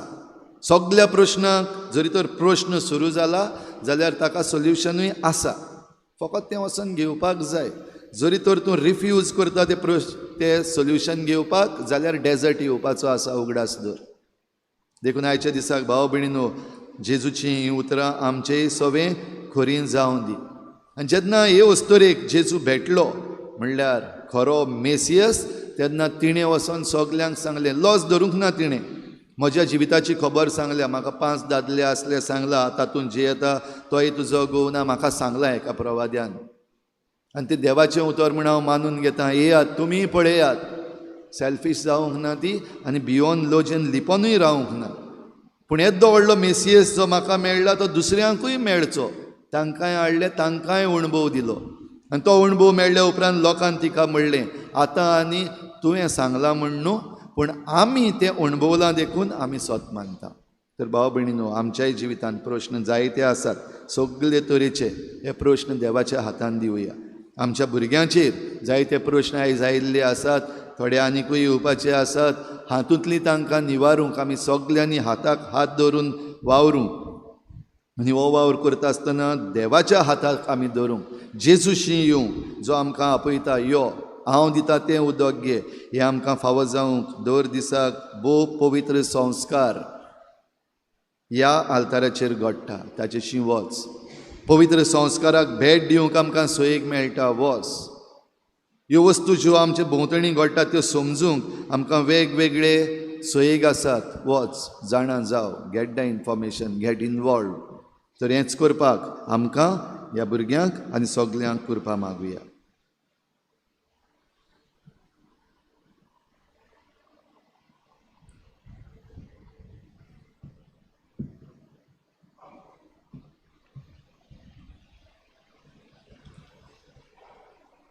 S1: सगळ्या प्रश्नाक जरी तर प्रश्न सुरू जाला जाल्यार ताका सोल्युशनूय आसा. फकत तें वचून घेवपाक जाय. जरी तर तूं रिफ्यूज करता ते सोल्युशन घेवपाक जाल्यार डेजर्ट येवपाचो आसा, उगडास दर. देखून आयच्या दिसाक भाव भयणीनो, जेजूचीं हीं उतरां आमचेय सवें खरीं जावं दी. आनी जेन्ना हे वस्तोरेक जेजू भेटलो म्हणल्यार खरो मेसियस, तेन्ना तिणें वचोन सगल्यांक सांगलें, लॉस धरूंक ना. तिणें म्हज्या जिविताची खबर सांगल्या. म्हाका 5 दादले आसले सांगला, तातूंत जे येता तोय तुजो घोव ना, म्हाका सांगला एका प्रवाद्यान. आनी ते देवाचें उतर म्हण हांव मानून घेता. येयात, तुमीय पळयात. सॅल्फीश जावंक ना ती आनी भियोन लोजेन लिपोनूय रावंक ना. पूण येदो व्हडलो मेसियस जो म्हाका मेळ्ळा तो दुसऱ्यांकूय मेळचो. तांकांय हाडले, तांकांय अणभव दिलो. आनी तो अणभव मेळ्ळ्या उपरांत लोकांन तिका म्हणलें, आतां आनी तुवें सांगलां म्हण न्हू, पूण आमी तें अणभवलां देखून आमी स्वत मानता. तर भाव भयणीनो, आमच्याय जिवितांत प्रश्न जायते आसात, सगळे तरेचे. हे प्रश्न देवाच्या हातान दिवया. आमच्या भुरग्यांचेर जायते प्रश्न आयज आयिल्ले आसात, थोडे आनिकूय येवपाचे आसात. हातूंतली तांकां निवारूंक आमी सगल्यांनी हाताक हात धरून वावरूं. आनी हो वावर करता आसतना देवाच्या हाताक आमी धरूंक, जेजूशी येवं जो आमकां आपयता, यो हांव दिता तें उदक घे हें आमकां फावो जावंक दर दिसाक भोव पवित्र संस्कार ह्या आल्ताराचेर घडटा ताचेशी वच पवित्र संस्काराक भेट दिवंक आमकां सोयेक मेळटा वच ह्यो वस्तू ज्यो आमचे भोंवतणी घडटा त्यो समजूंक आमकां वेगवेगळे सोयेक आसात वच जाणा जाव get the information get involve तर हेंच करपाक आमकां ह्या भुरग्यांक आनी सगल्यांक करपा मागुया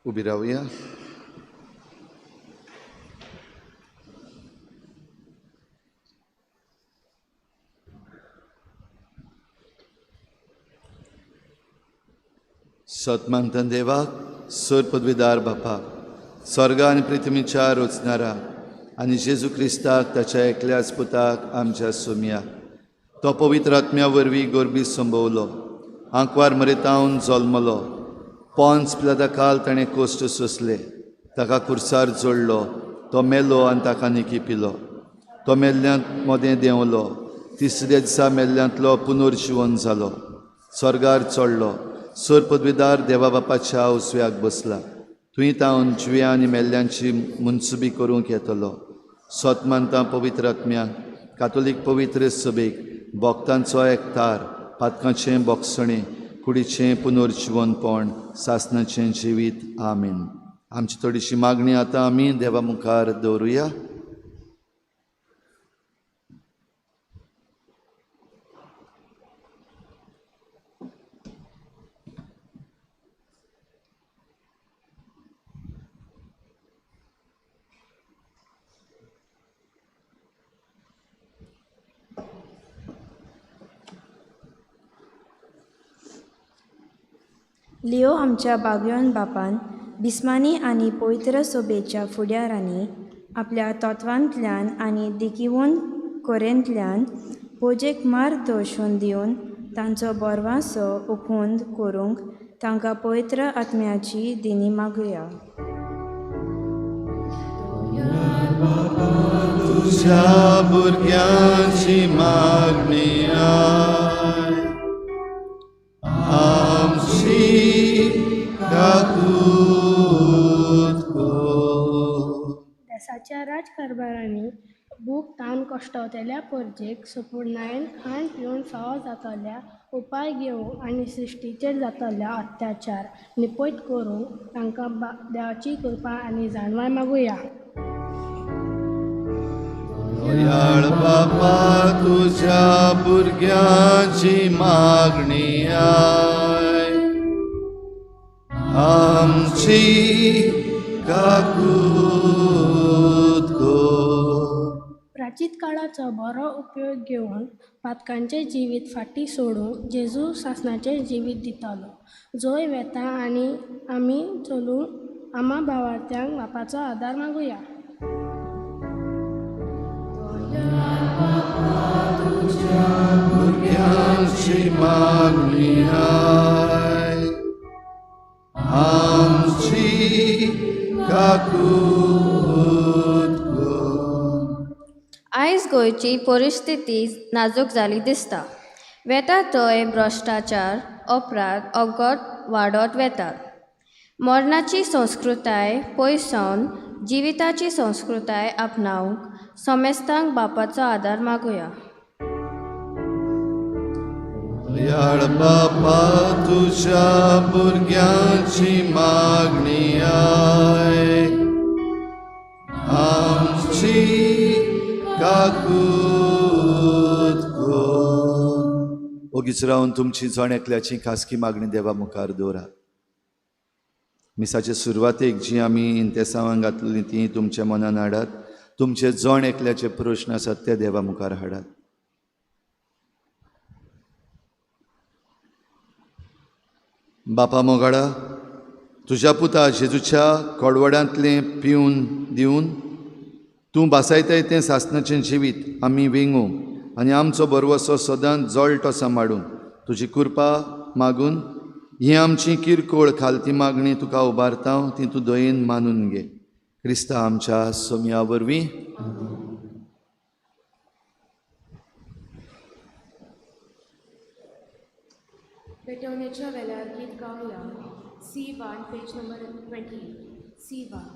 S1: उबी रावया सतमांतन देवाक सर पदवीदार बापाक स्वर्ग आनी पृथ्वीच्या रचणारा आनी जेजू क्रिस्ताक ताच्या एकल्याच पुताक आमच्या सोम्या तो पवित्र आत्म्या वरवीं गोरबी संभोवलो आंकवार मरेतावन जल्मलो पोंच पिलाताकाल ताणें कोश्ट सोंसले ताका खुर्सार जोडलो तो मेलो आनी ताका निकी पिलो तो मेल्ल्यांत मोदें देंवलो तिसऱ्या दिसा मेल्ल्यांतलो पुनर्जीवन जालो स्वर्गार चडलो सर पदवीदार देवा बापाच्या उजव्याक बसला थंय तावन जिव्या आनी मेल्ल्यांची मुनसुबी करूंक येतलो सतमांतां पवित्र आत्म्याक कातोलीक पवित्र सभेक भक्तांचो एकठार पातकांचें बोगसणें कुडीचें पुनर्जीवनपण सासणाचें जिवीत आमीन आमची थोडीशी मागणी आतां आमी देवा मुखार दवरुया
S5: लिओ आमच्या बागयोन बापान बिस्मानी आनी पवित्र सोबेच्या फुडारांनी आपल्या तत्वांतल्यान आनी देखीवन कोरेंतल्यान पोजेक मार्गदर्शन दिवन तांचो बोरवासो उखूंद करूंक तांकां पवित्र आत्म्याची दिनी मागुया
S1: तुझ्या भुरग्यांची मागणी आमची
S6: देशाच्या राजकारभारांनी भूक ताण कश्टावतेल्या परजेक संपूर्णायेन खाण पिवन फावो जातल्या उपाय घेवंक आनी सृश्टीचेर जातल्या अत्याचार निपयत करूंक तांकां देवाची कृपा आनी जाणवाय मागुया
S1: दयाळ बापा तुझ्या भुरग्यांची मागणी आमची काकूत
S6: प्राचीन काळाचो बरो उपयोग घेवन पातकांचें जिवीत फाटीं सोडूंक जेजू सासणाचें जिवीत दितालो जंय वेता आनी आमी चलूंक आमा भावार्थ्यांक बापाचो आदार मागुया
S1: भुरग्यांची मागणी आमची काकूत
S7: आयज गोंयची परिस्थिती नाजूक जाली दिसता वेता थंय भ्रश्टाचार अपराध अवघड वाडत वेतात मरणाची संस्कृताय पयस सावन जिविताची संस्कृताय आपणावंक समेस्तांक बापाचो आदार मागुया
S1: दयाळ बापा तुझ्या भुरग्यांची मागणी आमची काकूत ओगीच रावन तुमची जण एकल्याची खासगी मागणी देवा मुखार दवरा मिसाचे सुरवातेक जी आमी इंतेसावांक घातलेली ती तुमच्या मनान हाडात तुमचे जण एकल्याचे प्रश्न आसात ते देवा मुखार हाडात बापा मोगाडा तुज्या पुता जेजूच्या कडवड्यांतलें पिवन दिवन तूं बासायताय तें सासणाचें जिवीत आमी विंगू आनी आमचो बरवसो सदांच जळटो सांबाळून तुजी कृपा मागून ही आमची किरकोळ खालती मागणी तुका उबारता ती तूं दयेन मानून घे. क्रिस्ता आमच्या सोम्या वरवीं.
S8: पेटवण्याच्या वेल्यार गीत गावया. C1 page number 20. C1.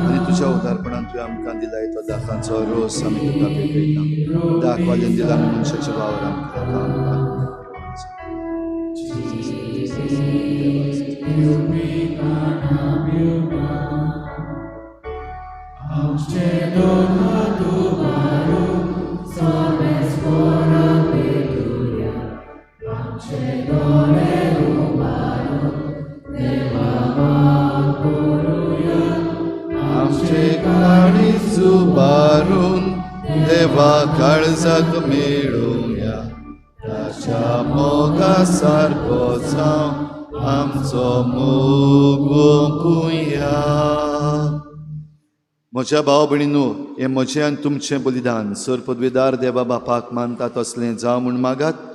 S1: आणि तुझ्या उदारपणान तुवें आमकां दिलाय तो दाखांचो रोस आमी तुका भेटयता. दाख वाजेन दिला मनशाच्या वावरान उबारून देवा काळजाक मेळुया. ताच्या मोगा सारको जावं आमचो मोग ओंपुया. म्हज्या भाव भयणीनो, हें म्हजें आनी तुमचें बलिदान सर पदवेदार देवा बापाक मानता तसलें जावं म्हूण मागात.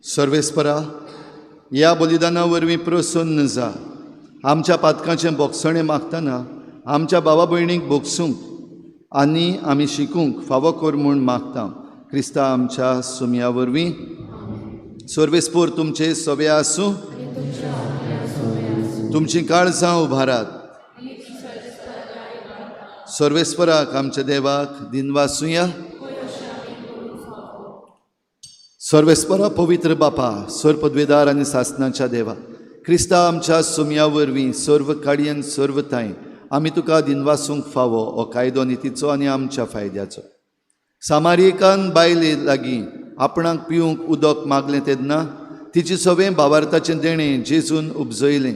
S1: सर्वेस्परा, ह्या बलिदाना वरवीं प्रसन्न जा. आमच्या पातकाचें बोगसणें मागतना आमच्या भावा भयणीक बोगसूंक आनी आमी शिकूंक फावो कर म्हूण मागता. क्रिस्ता आमच्या सुमया वरवीं. सर्वेस्पोर तुमचे सवे आसूं. तुमची काळजां उबारात. सर्वेस्पराक आमच्या देवाक दिनवासुया. सर्वेस्परा पवित्र बापा, सर पदवेदार आनी सासणाच्या देवा, क्रिस्ता आमच्या सुमया वरवीं सर्व काडयेन सर्वताय आमी तुका दिनवासूंक फावो हो कायदो नितीचो आनी आमच्या फायद्याचो. सामारिकान बायले लागीं आपणाक पिवूंक उदक मागलें तेन्ना तिची सवें भावार्थाचें देणें जेजून उपजयलें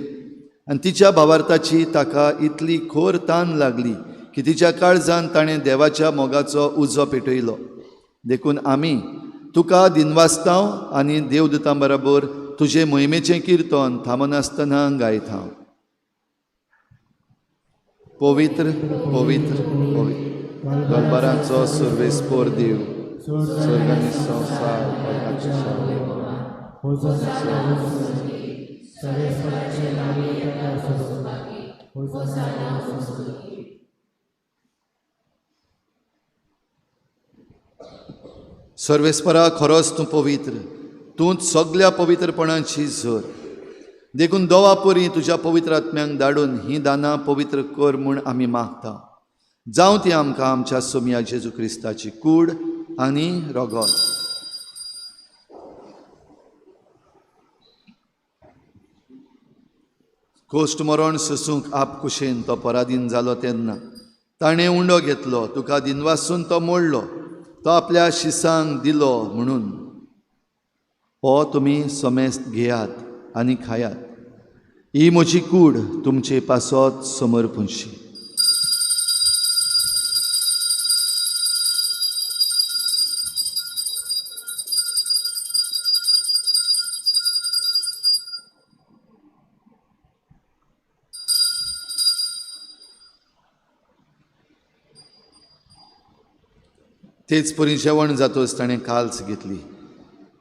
S1: आनी तिच्या भावार्थाची ताका इतली खोर तान लागली की तिच्या काळजान ताणें देवाच्या मोगाचो उजो पेटयलो. देखून आमी तुका दिनवासतांव आनी देवदूतां बरोबर तुजे मोहिमेचें किर्तन थांबनासतना गायता. पवित्र पवित्र पवित्र दरबाराचो सर्वेस्पोर देव, स्वर्ग आनी संवसार सर्वेस्परा, खरोच तूं पवित्र. तूंच सगळ्या पवित्रपणाची झर. देखून दोवा परी तुज्या पवित्र आत्म्यांक धाडून ही दानां पवित्र कर म्हूण आमी मागता. जावं ती आमकां आमच्या सोम्या जेजू क्रिस्ताची कूड आनी रोगोत. कोश्ट मरण सोसूंक आपकुशेन तो पराधीन जालो तेन्ना ताणें उंडो घेतलो. तुका दिनवासून तो मोडलो. तो आपल्या शिसांक दिलो म्हणून हो तुमी समेस्त घेयात आनी खायात. ही म्हजी कूड तुमचे पासत समर्पणशी. तेच परी जेवण जातोच ताणें काल्स घेतली.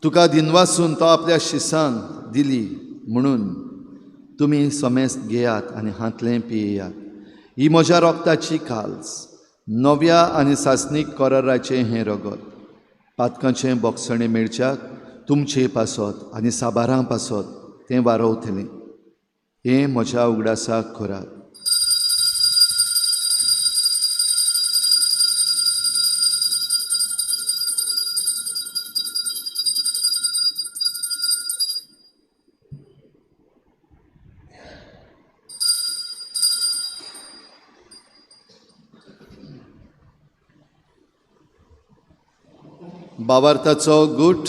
S1: तुका दिनवासून तो आपल्या शिसांक दिली म्हणून तुमी सोमेस्त घेयात आनी हातलें पियेयात. ही म्हज्या रोगताची काल्स, नव्या आनी सासणीक कोराराचें हें रगत. पातकांचें बोगसणें मेळच्याक तुमचे पासत आनी साबारां पासत तें वारोवतलें. हें म्हज्या उगडासाक करात. भावार्थाचो गूट.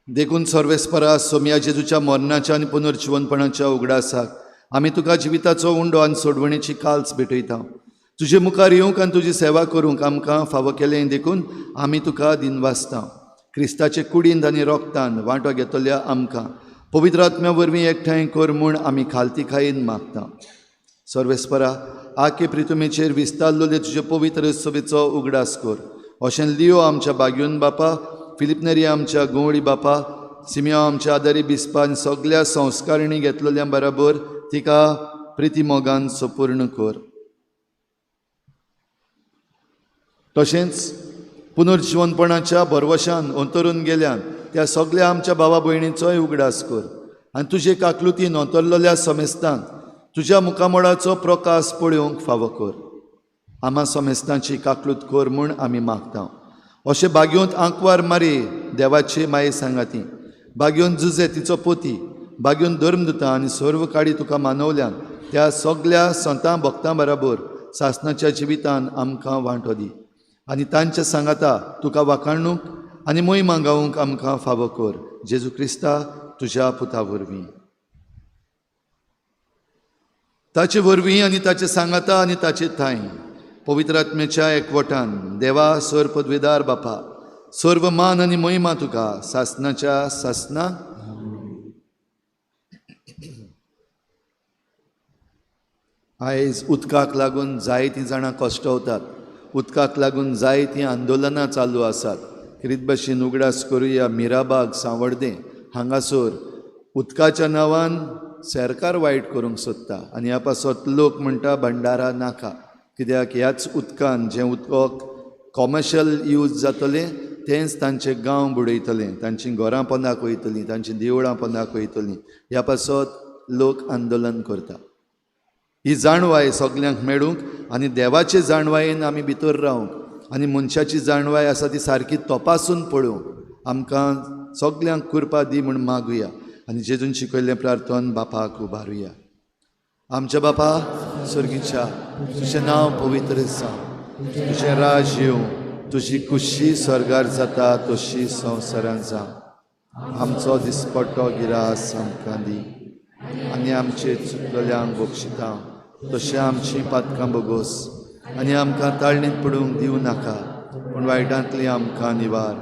S1: देखून सर्वेस्परा सोम्या जेजूच्या मरणाच्या आनी पुनर्जिवनपणाच्या उगडासाक आमी तुका जिविताचो उंडो आनी सोडवणेची काल्स भेटयता. तुजे मुखार येवंक आनी तुजी सेवा करूंक आमकां फावो केलें देखून आमी तुका दिनवासता. क्रिस्ताचे कुडींत आनी रोगतान वांटो घेतल्या आमकां पवित्र आत्म्या वरवीं एकठांय कर म्हूण आमी खालती खायेन मागता. सर्वेस्परा आखे प्रितुमेचेर विस्तारलोले तुजे पवित्र सभेचो उगडास कर. अशें लियो आमच्या बागयोन बापा, फिलिप नेरी आमच्या गवळी बापा, सिमियो आमच्या आदारी बिस्पा आनी सगळ्या संस्कारिणी घेतलेल्या बराबर तिका प्रिती मोगान सपूर्ण कर. तशेंच पुनर्जिवनपणाच्या भरवशान अंतरून गेल्यान त्या सगळ्या आमच्या भावा भयणीचोय उगडास कर. आनी तुजे काकलुतीन अंतरलेल्या समेस्तांक तुज्या मुखामळाचो प्रकाश पळोवंक फावो कर. आम्हा समेस्तांची काकलूत कर म्हूण आमी मागता. अशें बागयोंत आंकवार मारी देवाचे माये सांगाती, बागयोन जुजे तिचो पोती, बागयोन धर्मदुतां आनी सर्व काडी तुका मानवल्यान त्या सगळ्या संतां भक्तां बराबर सासणाच्या जिवितान आमकां वांटो दी. आनी तांच्या सांगाता तुका वाखाणूंक आनी मोहीमा गावूंक आमकां फावो कर. जेजू क्रिस्ता तुज्या पुता वरवीं. ताचे वरवीं आनी ताचे सांगाता आनी ताचे थाय पवित्र आत्म्याच्या एकवटान देवा सर पदवेदार बापा सर्व मान आनी मोहिमा तुका सासणाच्या सासना. आयज उदकाक लागून जायतीं जाणां कश्टवतात. उदकाक लागून जायतीं आंदोलनां चालू आसात. किरीत भाशेन उगडास करुया मिराबाग सांवड्डे हांगासर उदकाच्या नांवान सरकार वायट करूंक सोदता आनी ह्या पासत लोक म्हणटा भंडारा नाका. कित्याक ह्याच उदकान जें उदक कॉमर्शियल यूज जातलें तेंच तांचे गांव बुडयतलें, तांचीं घरां पोंदाक वयतलीं, तांचीं देवळां पोंदाक वयतलीं. ह्या पासत लोक आंदोलन करता. ही जाणवाय सगल्यांक मेळूंक आनी देवाचे जाणवायेन आमी भितर रावंक आनी मनशाची जाणवाय आसा ती सारकी तपासून पळोवंक आमकां सगल्यांक कृपा दी म्हूण मागुया. आनी जेजून शिकयल्लें प्रार्थन बापाक उबारुया. आमच्या बापा सर्गीच्या तुजें नांव पवित्र जावं, तुजें राज येवं, तुजी खुशी स्वर्गार जाता तशी संवसारांत जावं. आमचो दिसपट्टो गिरास आमकां दी आनी आमचे चुकलेल्यांक बक्षिता तशें आमचीं पातकां बोगोस आनी आमकां ताळणेंत पडूंक दिवं नाका पूण वायटांतली आमकां निवार.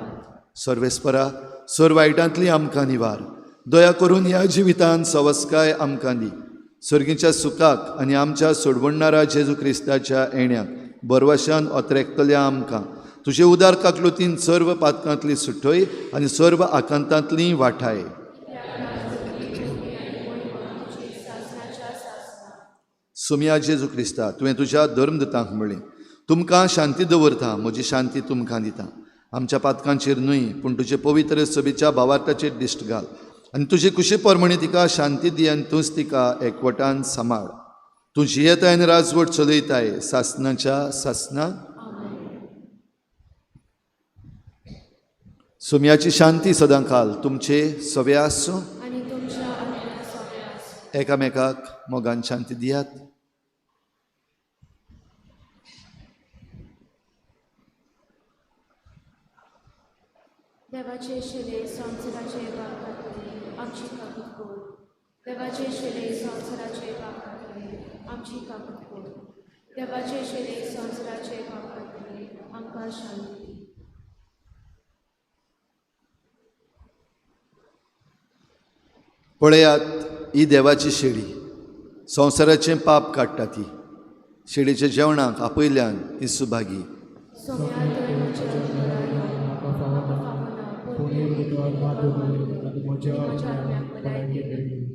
S1: सर्वेस्परा सर वायटांतली आमकां निवार. दया करून ह्या जिवितांत सवस्काय आमकां दी. सर्गीच्या सुखाक आनी आमच्या सोडवणणारा जेजू क्रिस्ताच्या येण्याक बरवशान ओतरेकतल्या आमकां तुजे उदार काकलुतीन सर्व पातकांतली सुटय आनी सर्व आकांतांतली वाठाय. सुम्या जेजू क्रिस्ता तुवें तुज्या धर्मदुतांक म्हणलें तुमकां शांती दवरता, म्हजी शांती तुमकां दिता. आमच्या पातकांचेर न्हय पूण तुजे पवित्र सभेच्या भावार्थाचेर दिश्ट घाल आनी तुजे कुशी परमणी तिका शांती दी आनी तूंच तिका एकवटान सांबाळ. तूं जियेताय आनी राजवट चलयताय सासणाच्या सासना. सुम्याची शांती सदां काल तुमचे सवे आसूं. एकामेकाक मोगान शांती दियात.
S8: देवाचे शिले संवसाराचे बापाकडे आमची काकूत कोर. देवाचे शिले संवसाराचे बापाकडे आमची काकूत कोर. देवाचे शिले संवसाराचे बापाकडे आमकां शांती.
S1: पळयात ही देवाची शेळी संवसाराचें पाप काडटा ती शिडीच्या जेवणाक आपयल्यान ही सुभागी
S8: सोम्या तुवें म्हजें बरां म्हाका फावना पूण हे भितर मातूर म्हज्या आत्म्याक भलायकी मेळ्ळी.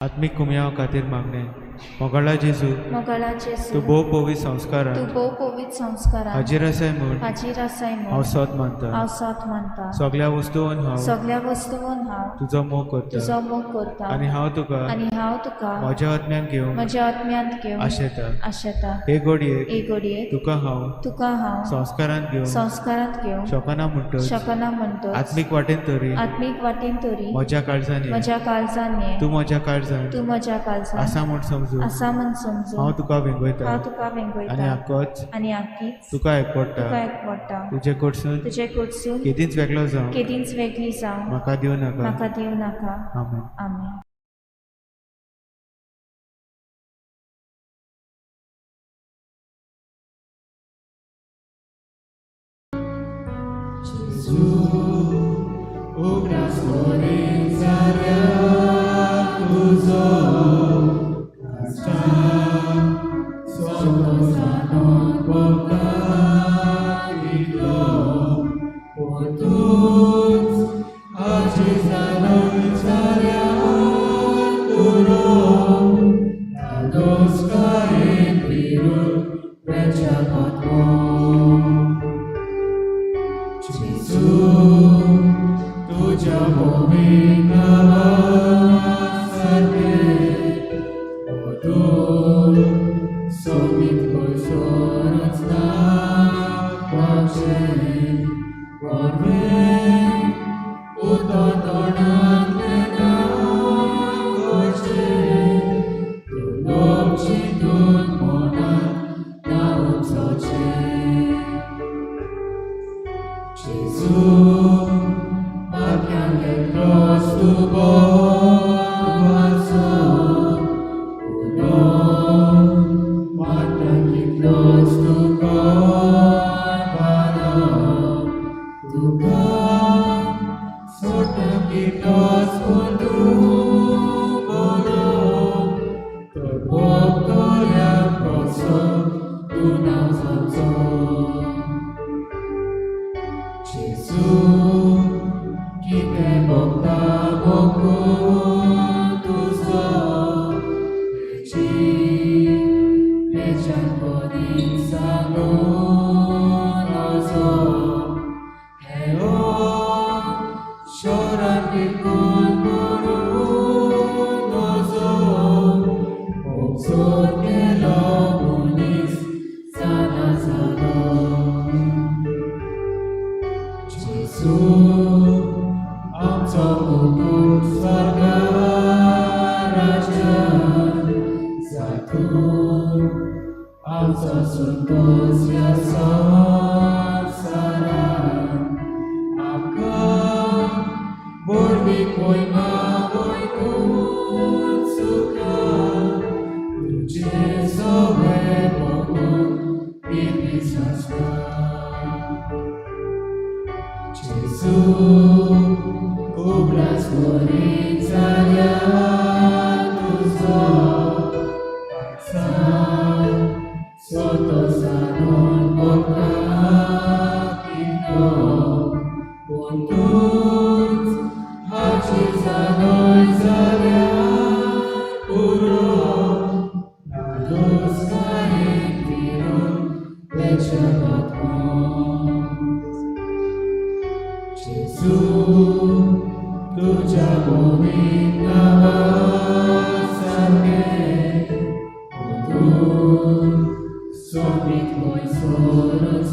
S9: आत्मीक कुमयाव खातीर मागणें मोगाळा जेजू
S5: मोगाळा जेजू
S9: तूं भोव पवित संस्कारान
S5: तूं भोव पवित संस्कारान
S9: हाजीर आसाय म्हूण
S5: हाजीर आसाय
S9: हांव
S5: म्हूण
S9: सोत मानता
S5: हांव साथ मानता.
S9: सगळ्या वस्तूंन हांव
S5: सगळ्या वस्तूंन हांव
S9: तुजो मोग करता
S5: तुजो मोग करता
S9: आनी हांव तुका म्हज्या आत्म्यान घेवन
S5: म्हज्या आत्म्यांत घेवन
S9: आशेता
S5: आशेता.
S9: हे घडयेक
S5: एक घडयेक
S9: तुका हांव संस्कारांत घेवन
S5: संस्कारांत
S9: शकना म्हणटच
S5: शकना म्हणटच
S9: आत्मीक वाटेन तरी
S5: आत्मीक वाटेन तरी
S9: म्हज्या काळजान ये.
S5: म्हज्या काळजान ये.
S9: तूं म्हज्या काळजान
S5: तूं म्हज्या काळजान
S9: आसा म्हूण समजून
S5: आसा म्हूण समजून
S9: हांव तुका वेंगयता
S5: हांव तुका
S9: आनी
S5: वेंगयता
S9: आक्कोच
S5: आनी आख्खीच
S9: तुका एकपडटा
S5: तुका एकवटा.
S9: तुजे कडसून
S5: तुजे कडसून
S9: केदींच वेगळो जावं
S5: केदींच वेगळी जावं
S9: म्हाका दिवं नाका
S5: म्हाका दिवं नाका.
S9: आमेन.
S5: आमेन.
S8: Sommit moi sorons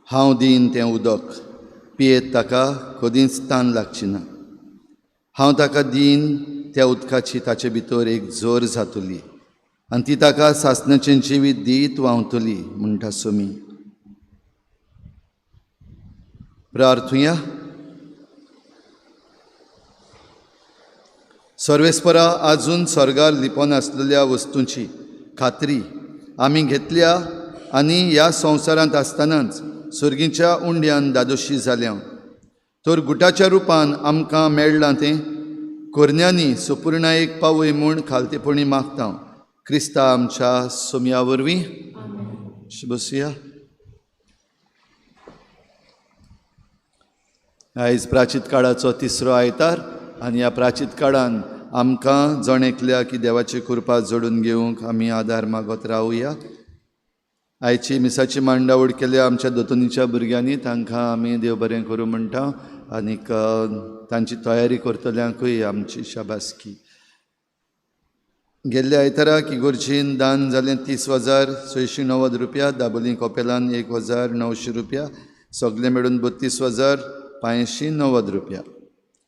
S1: हांव दीन तें उदक पियेत ताका कदींच तान लागची ना. हांव ताका दीन त्या उदकाची ताचे भितर एक जोर जातली आनी ती ताका सासणाचें जिवीत दीत व्हांवतली म्हणटा सोमी. प्रार्थुया. सर्वेस्परा आजून स्वर्गार लिपोन आसलेल्या वस्तूंची खात्री आमी घेतल्या आनी ह्या संवसारांत आसतनाच सुर्गीच्या उंड्यान दादोशी जाल्या. तर गुटाच्या रुपान आमकां मेळ्ळां तें कोरण्यांनी सुपूर्णायेक पावय म्हूण खालतेपणी मागता क्रिस्ता आमच्या सोमया वरवीं. बसुया. आयज प्राचीत काळाचो तिसरो आयतार आनी ह्या प्राचीत काळान आमकां जणेकल्या की देवाची कृपा जोडून घेवंक आमी आदार मागत रावया. आयची मिसाची मांडावळ केल्या आमच्या दोतोनीच्या भुरग्यांनी तांकां आमी देव बरें करूं म्हणटा आनीक तांची तयारी करतल्यांकूय आमची शाबासकी. गेल्ल्या आयताराक इगोर्जीन दान जालें 30,690 रुपया, दाबोलीं कॉपेलान 1,900 रुपया, सगळे मेळून 32,590 रुपया.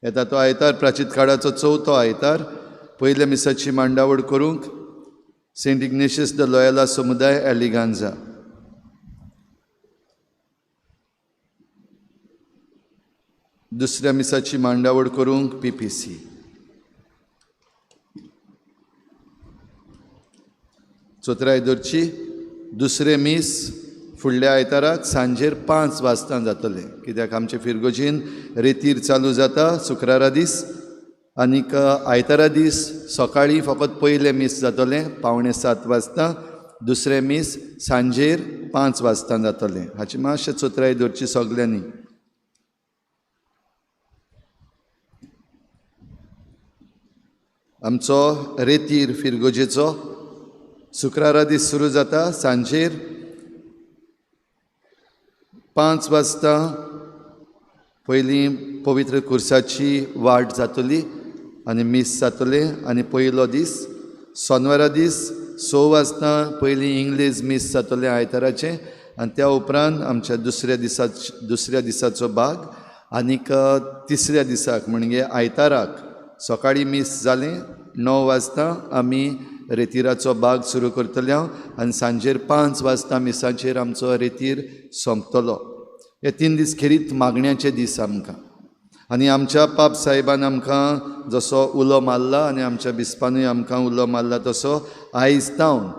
S1: येता तो आयतार प्राचीत काळाचो चवथो आयतार. पयल्या मिसाची मांडावळ करूंक सेंट इग्नेशियस द लॉयला समुदाय एलिगांजा. दुसऱ्या मिसाची मांडावळ करूंक PPC. चोत्रायदोरची दुसरे मीस फुडल्या आयताराक सांजेर 5 वाजता जातले, कित्याक आमचे फिरगोजीन रेतीर चालू जाता शुक्रारा दीस आनीक आयतारा दीस सकाळीं फकत पयलें मीस जातलें 6:45 वाजता, दुसरें मीस सांजेर 5 वाजता जातलें. हाची मातशें चोत्राय दवरची सगल्यांनी. आमचो रेतीर फिरगोजेचो शुक्रारा दीस सुरू जाता सांजेर 5 वाजता. पयलीं पवित्र कुर्साची वाट जातली आनी मीस जातलें आनी पयलो दीस सोनवारा दीस 6 वाजता पयलीं इंग्लीज मीस जातलें आयताराचें आनी त्या उपरांत आमच्या दुसऱ्या दिसाचो भाग आनीक तिसऱ्या दिसाक म्हणजे आयताराक सकाळीं मीस जालें 9 वाजता आमी रेतीराचो भाग सुरू करतले आनी सांजेर 5 वाजता मिसाचेर आमचो रेतीर सोंपतलो. हे 3 दीस खेरीत मागण्याचे दीस आमकां. आनी आमच्या पाप साहेबान आमकां जसो उलो मारला आनी आमच्या बिस्पानूय आमकां उलो मारला तसो आयज तावन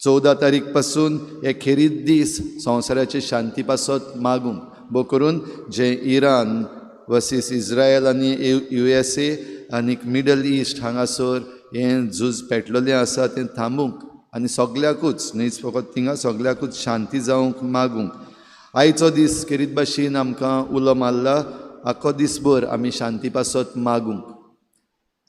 S1: 14 तारीख पासून हे खेरीत दीस संवसाराचे शांती पासत मागूंक, बो करून जे इरान वर्सीस इज्रायल आनी USA आनी मिडल इस्ट हांगासर हें झूज पेटलेलें आसा तें थांबूंक आनी सगल्याकूच न्हीच फकत थिंगा सगल्याकूच शांती जावंक मागूंक. आयचो दीस खेरीत भाशेन आमकां उलो मारला, आख्खो दिसभर आमी शांती पासत मागूंक.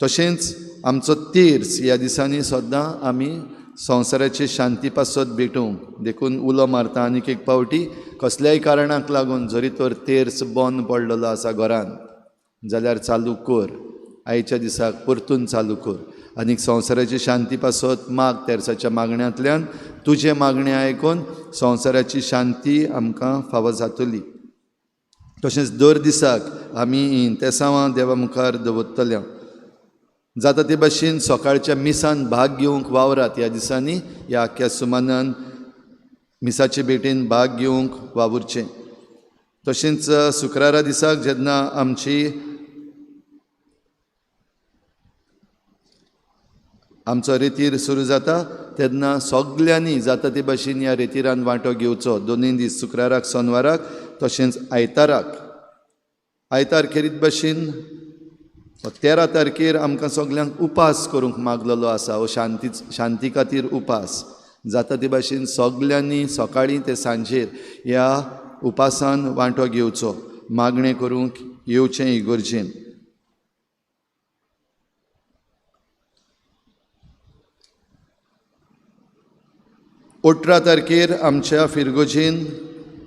S1: तशेंच आमचो तेर्स ह्या दिसांनी सद्दां आमी संवसाराचे शांती पासत भेटूंक देखून उलो मारता. आनीक एक पावटी कसल्याय कारणाक लागून जरी तर तेर्स बंद पडलेलो आसा घरान जाल्यार चालू कर, आयच्या दिसाक परतून चालू कर आनीक संवसाराची शांती पासत माग. तेर्साच्या मागण्यांतल्यान तुजे मागणें आयकून संवसाराची शांती आमकां फावो जातली. तशेंच दर दिसाक आमी इंतेसांवां देवा मुखार दवरतल्या. जाता ते भाशेन सकाळच्या मिसान भाग घेवंक वावरात. ह्या दिसांनी ह्या आख्या सुमानान मिसाचे भेटेन भाग घेवंक वावुरचें. तशेंच शुक्रारा दिसाक जेन्ना आमचो रेतीर सुरू जाता तेन्ना सगल्यांनी जाता ते भाशेन ह्या रेतीरान वांटो घेवचो. दोनूय दीस शुक्राराक शेनवाराक तशेंच आयताराक. आयतार खेरीत भाशेन 13 तारखेर आमकां सगल्यांक उपास करूंक मागलेलो आसा. हो शांती खातीर उपास. जाता ते भाशेन सगल्यांनी सकाळीं ते सांजेर ह्या उपासान वांटो घेवचो, मागणें करूंक येवचें इगर्जेन. अठरा तारखेर आमच्या फिरगोजेन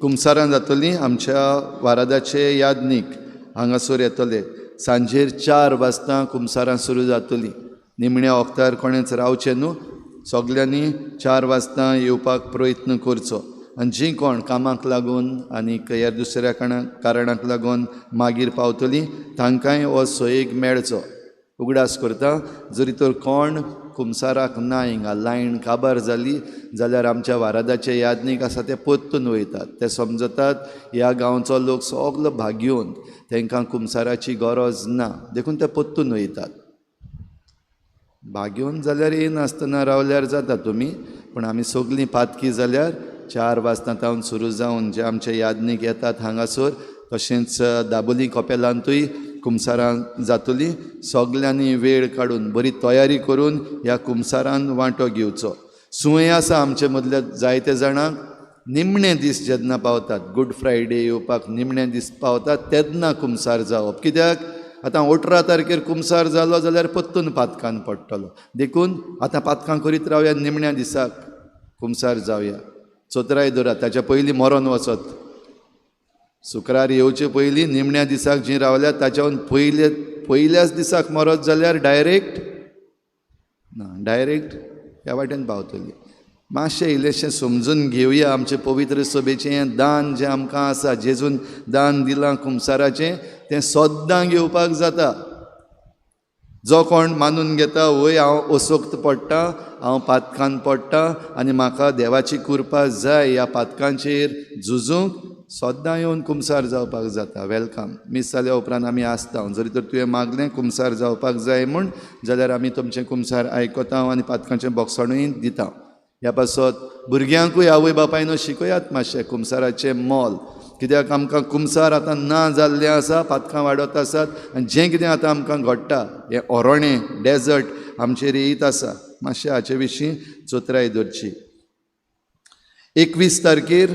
S1: कुमसारां जातलीं. आमच्या वारादाचे यादनीक हांगासर येतले. सांजेर 4 वाजता कुमसारां सुरू जातलीं. निमण्या वखदार कोणेंच रावचें न्हू. सगल्यांनी 4 वाजता येवपाक प्रयत्न करचो. आनी जीं कोण कामाक लागून आनीक ह्या दुसऱ्या कारणाक लागून मागीर पावतलीं तांकांय हो सोयेक मेळचो. उगडास करता जरी तर कोण कुमसाराक ना हिंगा लायन काबार जाली जाल्यार आमच्या वारादाचे यादनीक आसा ते परतून वयतात. ते समजतात ह्या गांवचो लोक सगलो भाग घेवन तांकां कुमसाराची गरज ना देखून ते परतून वयतात. भाग घेवन जाल्यार येनासतना रावल्यार जाता तुमी, पूण आमी सगलीं पातकी जाल्यार 4 वाजता तावन सुरू जावन जे आमचे यादनीक येतात हांगासर तशेंच दाबोलीं कपेलांतूय कुमसारां जातलीं. सगल्यांनी वेळ काडून बरी तयारी करून ह्या कुमसारान वांटो घेवचो. सुये आसा आमचे मदल्या जायते जाणांक निमणे दीस जेन्ना पावतात, गूड फ्रायडे येवपाक निमणे दीस पावतात तेन्ना कुमसार जावप. कित्याक आतां 18 तारखेर कुमसार जालो जाल्यार परतून पातकान पडटलो. देखून आतां पातकां करीत रावया, निमण्या दिसाक कुमसार जावया. चोतराय धरा ताच्या पयलीं मरोन वचत. शुक्रार येवचे पयलीं निमण्या दिसाक जीं रावल्यात ताच्यावन पयल्याच दिसाक मरत जाल्यार डायरेक्ट ह्या वाटेन पावतलीं. मातशें इल्लेशें समजून घेवया. आमचे पवित्र सभेचें हें दान जें आमकां आसा, जेजून दान दिलां कुमसाराचें, तें सद्दां घेवपाक जाता. जो कोण मानून घेता वय हांव ओसोक्त पडटा, हांव पातकान पडटा आनी म्हाका देवाची कृपा जाय ह्या पातकांचेर झुजूंक, सद्दां येवन कुमसार जावपाक जाता. वेलकम. मीस जाल्या उपरांत आमी आसता. जरी तर तुवें मागलें कुमसार जावपाक जाय म्हूण जाल्यार आमी तुमचें कुमसार आयकता आनी पातकांचें बॉक्साणूय दिता. ह्या पासत भुरग्यांकूय आवय बापायनो शिकयात मातशें कुमसाराचें मोल. कित्याक आमकां कुमसार आतां ना जाल्लें आसा, पातकां वाडत आसात आनी जें कितें आतां आमकां घडटा हें ओरोणें डेजर्ट आमचेर येयत आसा. मातशें हाचे विशीं चोतराय धरची. 21 तारखेर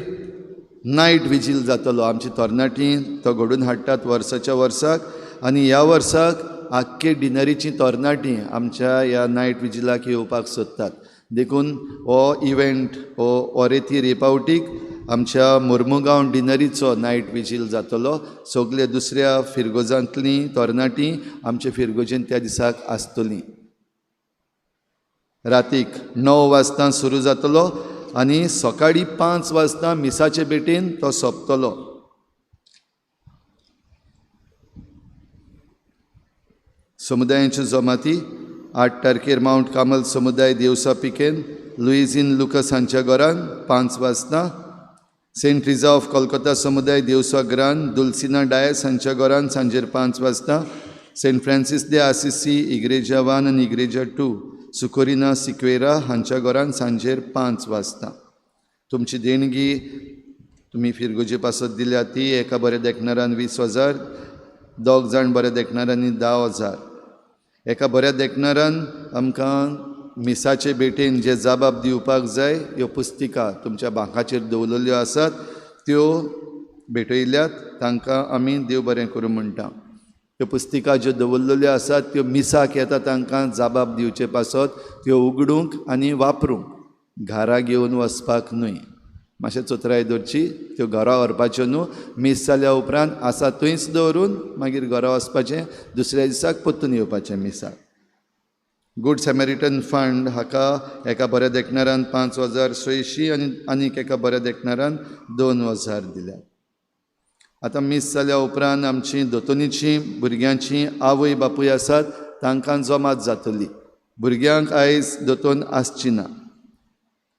S1: नायट विजील जातलो. आमची तरणाटीं तो घडोवन हाडटात वर्साच्या वर्साक आनी ह्या वर्साक आख्खे डिनरीची तरणाटीं आमच्या ह्या नायट विजिलाक येवपाक सोदतात. देखून हो इव्हेंट हो रेतीर येपावटीक आमच्या मुर्मुगांव डिनरीचो नायट विजील जातलो. सगळे दुसऱ्या फिरगोजांतलीं तरणाटीं आमच्या फिरगोजेन त्या दिसाक आसतलीं. रातीक 9 वाजता सुरू जातलो आनी सकाळीं 5 वाजता मिसाचे भेटेन तो सोंपतलो. समुदायाच्यो जमाती 8 तारखेर माउंट कामल समुदाय देवसा पिकेन लुइजीन लुकस हांच्या घरान 5 वाजता. सेंट ट्रिजा ऑफ कोलकाता समुदाय देवस्वाग्रान दुल्सिना डायस हांच्या घरान सांजेर 5 वाजता. सेंट फ्रांसीस दे आसिसी इग्रेजा 1 आनी इग्रेजा 2 सुकोरिना सिक्वेरा हांच्या घरान सांजेर 5 वाजता. तुमची देणगी तुमी फिरगोजी पासत दिल्या ती एका बऱ्या देखणारान 20,000, 2 जाण बऱ्या देखणारांनी 10,000. एका बऱ्या देखणारान आमकां मिसाचे भेटेन जे जबाब दिवपाक जाय ह्यो पुस्तिका तुमच्या बांकाचेर दवरलेल्यो आसात त्यो भेटयल्यात. तांकां आमी देव बरें करूं म्हणटा. ह्यो पुस्तिका ज्यो दवरलेल्यो आसात त्यो मिसाक येता तांकां जबाब दिवचे पासत त्यो उगडूंक आनी वापरूंक, घरा घेवन वचपाक न्हय. मातशें चोत्राय दवरची. त्यो घरा व्हरपाच्यो न्हू. मीस जाल्या उपरांत आसा थंयच दवरून मागीर घरा वचपाचें, दुसऱ्या दिसाक परतून येवपाचें मिसाक. गूड सॅमरिटन फंड हाका एका बऱ्या देखणारान 5,600 आनी आनीक एका बऱ्या देखणारान 2,000 दिल्या. आतां मीस जाल्या उपरांत आमची दोतोनीची भुरग्यांची आवय बापूय आसात तांकां जमात जातली. भुरग्यांक आयज दोतोन आसची ना.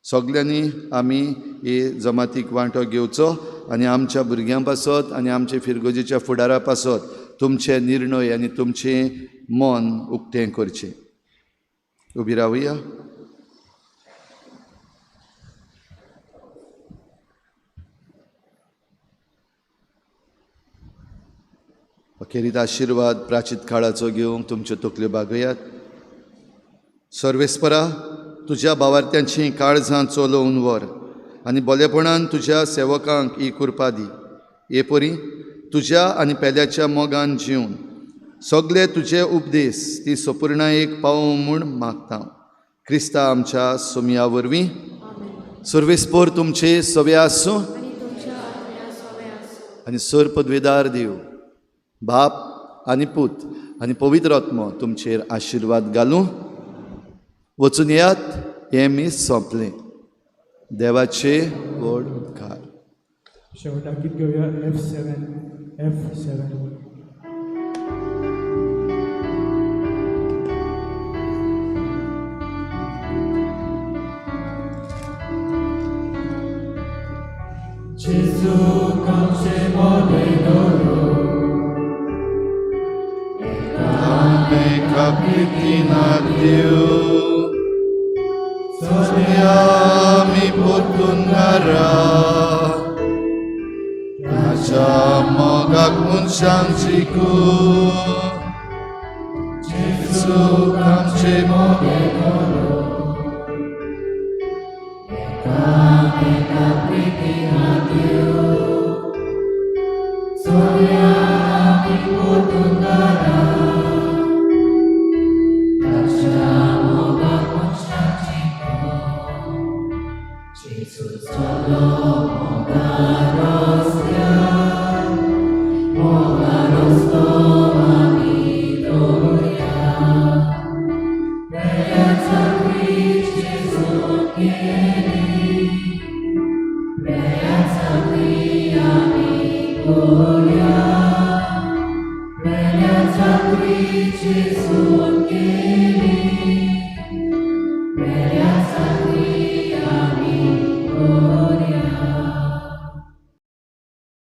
S1: सगल्यांनी आमी हे जमातीक वांटो घेवचो आनी आमच्या भुरग्यां पासत आनी आमच्या फिरगोजीच्या फुडारा पासत तुमचे निर्णय आनी तुमचें मन उक्तें करचें. उबी रावया. अखेरीत आशिर्वाद प्राचीत काळाचो घेवंक तुमच्यो तकल्यो बागयात. सर्वेस्परा, तुज्या भावार्थ्यांची काळजां चोलोवन व्हर आनी बोलेपणान तुज्या सेवकांक ही कृपा दी. हे परी तुज्या आनी पेल्याच्या मोगान जिवन सगळे तुजे उपदेश ती संपूर्णायेक पावूं म्हूण मागता. क्रिस्ता आमच्या सोमया वरवीं. सर्वेस्पर तुमचे सवे आसूं आनी सर पदवेदार देव बाप आनी पूत आनी पवित्र आत्मो तुमचेर आशिर्वाद घालूं. वचून येयात. हें मीस सोंपलें. देवाचे व्हड उपकार.
S9: शेवटाक गीत घेवया F7.
S10: Gesù camse modeloro
S1: Ame capitina Dio Soniami potungara Raja mogak munsangsiku Gesù camse modeloro Ame capitina Dio Soniami potungara
S10: Jesus